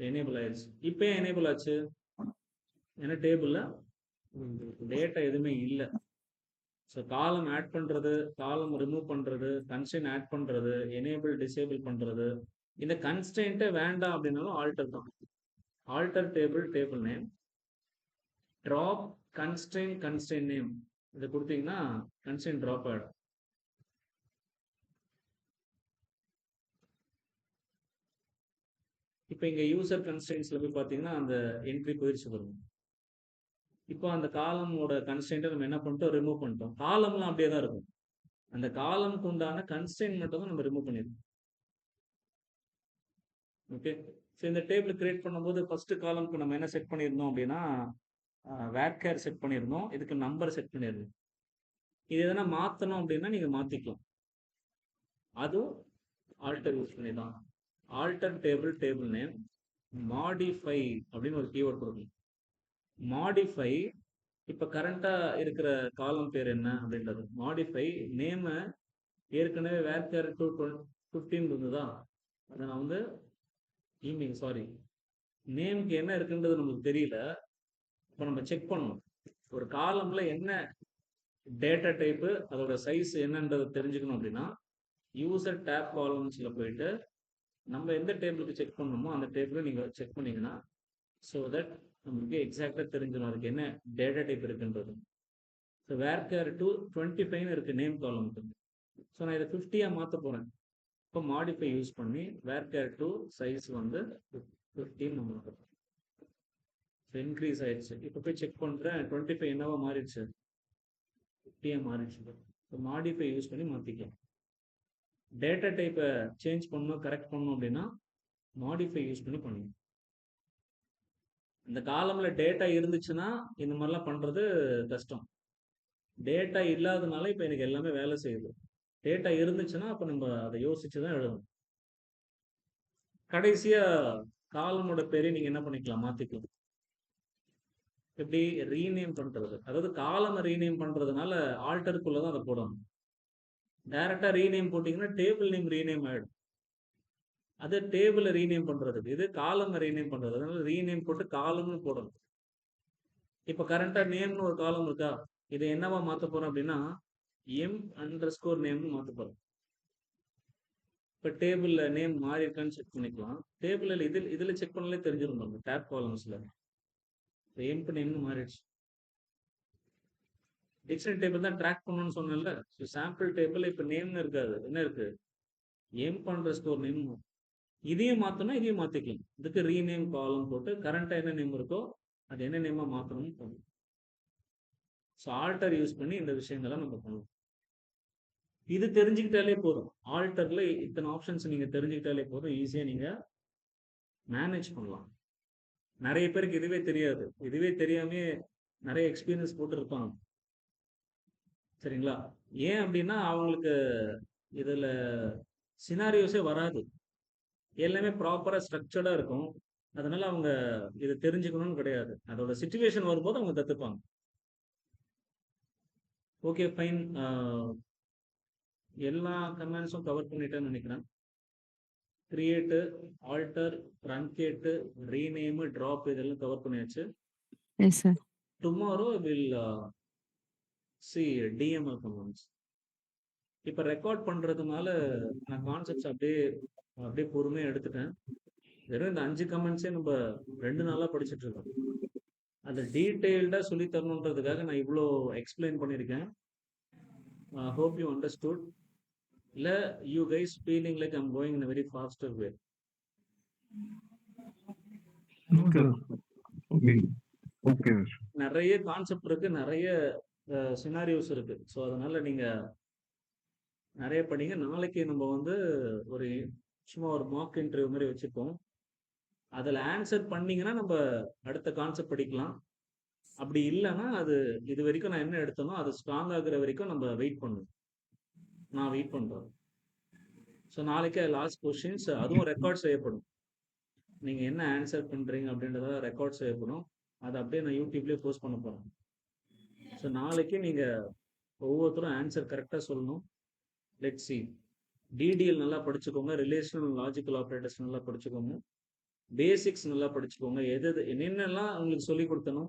S1: எனேபிள் ஆயிடுச்சு. இப்போ ஏன் எனேபிள் ஆச்சு? ஏன்னா டேபிள்ல டேட்டா எதுவுமே இல்லை. ஸோ காலம் ஆட் பண்றது, காலம் ரிமூவ் பண்றது, கன்ஸ்ட்ரெயின்ட் ஆட் பண்றது, எனேபிள் டிசேபிள் பண்றது, இந்த கன்ஸ்டன்ட்டே வேண்டாம் அப்படின்னாலும் ஆல்டர் தான். Alter table name drop constant name இதை கொடுத்தீங்கன்னா கன்ஸ்டன்ட் ட்ராப் ஆகிடும். இப்போ இங்கே யூசர் கன்ஸ்டன்ட்ஸ்ல போய் பார்த்தீங்கன்னா அந்த என்ட்ரி போயிடுச்சு வரும். இப்போ அந்த காலமோட கன்ஸ்டன்ட்டை நம்ம என்ன பண்ணிட்டோம்? ரிமூவ் பண்ணிட்டோம். காலம்லாம் அப்படியே தான் இருக்கும். அந்த காலம்க்கு உண்டான கன்ஸ்டன்ட் மட்டும் தான் நம்ம ரிமூவ் பண்ணிருக்கோம். ஓகே, ஸோ இந்த டேபிள் கிரியேட் பண்ணும்போது ஃபர்ஸ்ட் காலம்க்கு நம்ம என்ன செட் பண்ணியிருந்தோம் அப்படின்னா வேர்கேர் செட் பண்ணியிருந்தோம். இதுக்கு நம்பர் செட் பண்ணியிருந்தோம். இது எதனா மாற்றணும் அப்படின்னா நீங்கள் மாற்றிக்கலாம். அதுவும் ஆல்டர் யூஸ் பண்ணி தான். ஆல்டர் டேபிள் நேம் மாடிஃபை அப்படின்னு ஒரு கீவேர்ட் கொடுக்கணும். மாடிஃபை இப்போ கரண்டாக இருக்கிற காலம் பேர் என்ன அப்படின்றது. மாடிஃபை நேமை ஏற்கனவே வேர்கேர் 215 இருந்ததா, அதை நான் வந்து நேம்க்கு என்ன இருக்குன்றது நமக்கு தெரியல. இப்போ நம்ம செக் பண்ணணும். ஒரு காலம்ல என்ன டேட்டா டைப்பு, அதோட சைஸ் என்னன்றதை தெரிஞ்சுக்கணும் அப்படின்னா யூசர் டேப் காலம்ஸ்ல போயிட்டு நம்ம எந்த டேபிளுக்கு செக் பண்ணணுமோ அந்த டேபிளை நீங்க செக் பண்ணீங்கன்னா ஸோ தட் நமக்கு எக்ஸாக்டா தெரிஞ்சிடும் அதுக்கு என்ன டேட்டா டைப் இருக்குன்றது. ஸோ வேர்கேர் 225 இருக்கு நேம் காலம்க்கு. ஸோ நான் இதை 50 மாற்ற போறேன். இப்போ மாடிஃபை யூஸ் பண்ணி வேர்கேர் 2 சைஸ் வந்து 15 நம்ம இன்க்ரீஸ் ஆயிடுச்சு. இப்போ போய் செக் பண்ணுறேன் 25 என்னவா மாறிடுச்சு, 50 மாறிடுச்சு. இப்போ மாடிஃபை யூஸ் பண்ணி மாற்றிக்கலாம். டேட்டா டைப்பை சேஞ்ச் பண்ணணும், கரெக்ட் பண்ணணும் அப்படின்னா மாடிஃபை யூஸ் பண்ணி பண்ணணும். இந்த காலம்ல டேட்டா இருந்துச்சுன்னா இந்த மாதிரிலாம் பண்ணுறது கஷ்டம். டேட்டா இல்லாதனால இப்போ எனக்கு எல்லாமே வேலை செய்யுது. டேட்டா இருந்துச்சுன்னா அப்போ நம்ம அதை யோசிச்சு தான் எழுதணும். கடைசியா காலமோட பேரை நீங்க என்ன பண்ணிக்கலாம், மாத்திக்கலாம். எப்படி ரீநேம் பண்றது, அதாவது காலம் ரீநேம் பண்றதுனால ஆல்டருக்குள்ள தான் அதை போடணும். டைரக்டா ரீநேம் போட்டீங்கன்னா டேபிள் நேம் ரீநேம் ஆயிடும். அது டேபிள் ரீநேம் பண்றதுக்கு, இது காலம் ரீநேம் பண்றது. அதனால ரீநேம் போட்டு காலம்னு போடணும். இப்ப கரண்டா நேம்னு ஒரு காலம் இருக்கா, இதை என்னவா மாத்த போறோம் அப்படின்னா எம்_நேம்னு மாத்த போறோம். இப்போ டேபிளில் நேம் மாறி இருக்கான்னு செக் பண்ணிக்கலாம். டேபிளில் இதில் செக் பண்ணாலே தெரிஞ்சிடும் நம்ம டேப் காலம்ஸில் எம் டு நேம்னு மாறிடுச்சு. டிக்ஷனரி டேபிள் தான் ட்ராக் பண்ணணும்னு சொன்னேன்ல. ஸோ சாம்பிள் டேபிள் இப்போ நேம்னு இருக்காது, என்ன இருக்கு, எம் பண்ற ஸ்கோர் நேம். இதையும் மாற்றணும், இதையும் மாற்றிக்கலாம். இதுக்கு ரீநேம் காலம் போட்டு கரண்ட்டாக என்ன நேம் இருக்கோ அது என்ன நேமாக மாற்றணும்னு தோணும். ஸோ ஆல்டர் யூஸ் பண்ணி இந்த விஷயங்களை நம்ம பண்ணலாம். இது தெரிஞ்சுக்கிட்டாலே போதும். ஆல்டர்ல இத்தனை ஆப்ஷன்ஸ் நீங்க தெரிஞ்சுக்கிட்டாலே போதும், ஈஸியா நீங்க மேனேஜ் பண்ணலாம். நிறைய பேருக்கு இதுவே தெரியாது. இதுவே தெரியாம நிறைய எக்ஸ்பீரியன்ஸ் போட்டு இருப்பாங்க. சரிங்களா? ஏன் அப்படின்னா அவங்களுக்கு இதுல சினாரியோஸே வராது. எல்லாமே ப்ராப்பரா ஸ்ட்ரக்சர்டா இருக்கும். அதனால அவங்க இதை தெரிஞ்சுக்கணும்னு கிடையாது. அதோட சிச்சுவேஷன் வரும்போது அவங்க கத்துப்பாங்க. Okay fine. எல்லா கமெண்ட்ஸும் கவர் பண்ணிட்டேன்னு நினைக்கிறேன். கிரியேட்டு, ஆல்டர், ட்ரங்கேட்டு, ரீநேமு, ட்ராப் இதெல்லாம் கவர் பண்ணியாச்சு.
S2: Yes sir.
S1: Tomorrow will see DML comments. இப்போ ரெக்கார்ட் பண்ணுறதுனால நான் கான்செப்ட்ஸ் அப்படியே பொறுமையாக எடுத்துட்டேன். வெறும் இந்த 5 கமெண்ட்ஸே நம்ம 2 நாளாக படிச்சுட்டு இருக்கோம். அதை டீட்டெயில்டாக சொல்லி தரணுன்றதுக்காக நான் இவ்வளோ எக்ஸ்பிளைன் பண்ணியிருக்கேன். Hope you understood. இல்ல you guys feeling like I'm going in a very faster way?
S6: Okay.
S4: Okay
S1: நிறைய கான்செப்ட் இருக்கு, நிறைய சினாரியோஸ் இருக்கு. ஸோ அதனால நீங்க நிறைய படிங்க. நாளைக்கு நம்ம வந்து ஒரு சும்மா ஒரு மார்க் இன்டர்வியூ மாதிரி வச்சுப்போம். அதில் ஆன்சர் பண்ணீங்கன்னா நம்ம அடுத்த கான்செப்ட் படிக்கலாம். அப்படி இல்லைன்னா அது இது வரைக்கும் நான் என்ன எடுத்தனோ அது ஸ்ட்ராங் ஆகுற வரைக்கும் நம்ம வெயிட் பண்ணுவோம். நான் வெயிட் பண்றேன். ஸோ நாளைக்கு லாஸ்ட் கொஸ்டின்ஸ், அதுவும் ரெக்கார்ட் செய்யப்படும். நீங்க என்ன ஆன்சர் பண்றீங்க அப்படின்றத ரெக்கார்ட் செய்யப்படும். அதை அப்படியே நான் யூடியூப்லேயே போஸ்ட் பண்ண போறேன். ஸோ நாளைக்கு நீங்க ஒவ்வொருத்தரும் ஆன்சர் கரெக்டாக சொல்லணும். Let's see. டிடிஎல் நல்லா படிச்சுக்கோங்க, ரிலேஷனல் லாஜிக்கல் ஆப்ரேட்டர்ஸ் நல்லா படிச்சுக்கோங்க, பேசிக்ஸ் நல்லா படிச்சுக்கோங்க. என்னென்னலாம் உங்களுக்கு சொல்லி கொடுத்தனோ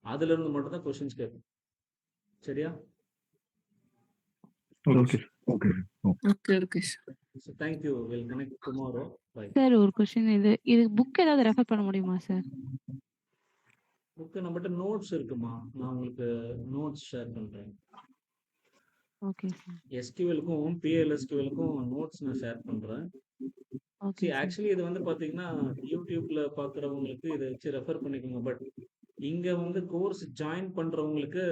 S1: அதுல இருந்து மட்டும் தான் கொஸ்டின்ஸ் கேட்போம். சரியா?
S4: Okay okay
S5: okay okay sir.
S1: So thank you. Will connect tomorrow. Bye.
S2: Sir ஒரு கொஸ்டின், இது புக் ஏதாவது ரெஃபர் பண்ண முடியுமா சார்?
S1: புக்கு நம்மகிட்ட நோட்ஸ் இருக்குமா, நான் உங்களுக்கு நோட்ஸ் ஷேர் பண்றேன்.
S2: Okay sir.
S1: எஸ்கியூஎலுக்கும் பிஎல்எஸ்கியூஎலுக்கும் நோட்ஸ் நான் ஷேர் பண்றேன்.
S2: Okay sir.
S1: ஆக்சுவலி இது வந்து பாத்தீங்கன்னா யூடியூப்ல பாக்குறவங்களுக்கு இதை வச்சு ரெஃபர் பண்ணிக்கோங்க. பட் இங்க வந்து கோர்ஸ் ஜாயின் பண்றவங்களுக்கு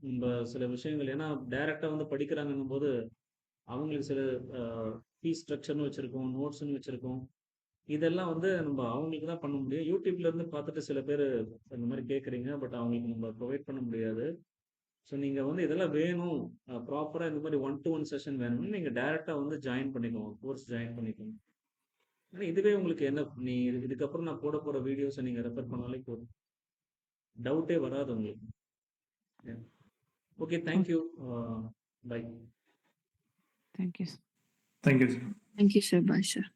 S1: நம்ம சில விஷயங்கள், ஏன்னா டைரக்டா வந்து படிக்கிறாங்கன்னும் போது அவங்களுக்கு சில ஃபீஸ் ஸ்ட்ரக்சர்னு வச்சிருக்கோம், நோட்ஸ்னு வச்சிருக்கோம். இதெல்லாம் வந்து நம்ம அவங்களுக்கு தான் பண்ண முடியும். யூடியூப்ல இருந்து பார்த்துட்டு சில பேர் இந்த மாதிரி கேட்குறீங்க, பட் அவங்களுக்கு நம்ம ப்ரொவைட் பண்ண முடியாது. ஸோ நீங்க வந்து இதெல்லாம் வேணும், ப்ராப்பரா இந்த மாதிரி 1-to-1 செஷன் வேணும்னு நீங்க டைரக்டா வந்து ஜாயின் பண்ணிக்கோங்க, கோர்ஸ் ஜாயின் பண்ணிக்கோங்க. ஆனால் இதுவே உங்களுக்கு என்ன, நீ இதுக்கப்புறம் நான் போட போற வீடியோஸை நீங்க ரெஃபர் பண்ணாலே போதும், டவுட்டே வராது உங்களுக்கு. Okay, thank you. Bye.
S2: Thank you sir.
S6: Thank you, sir.
S5: Thank you sir. Bye sir.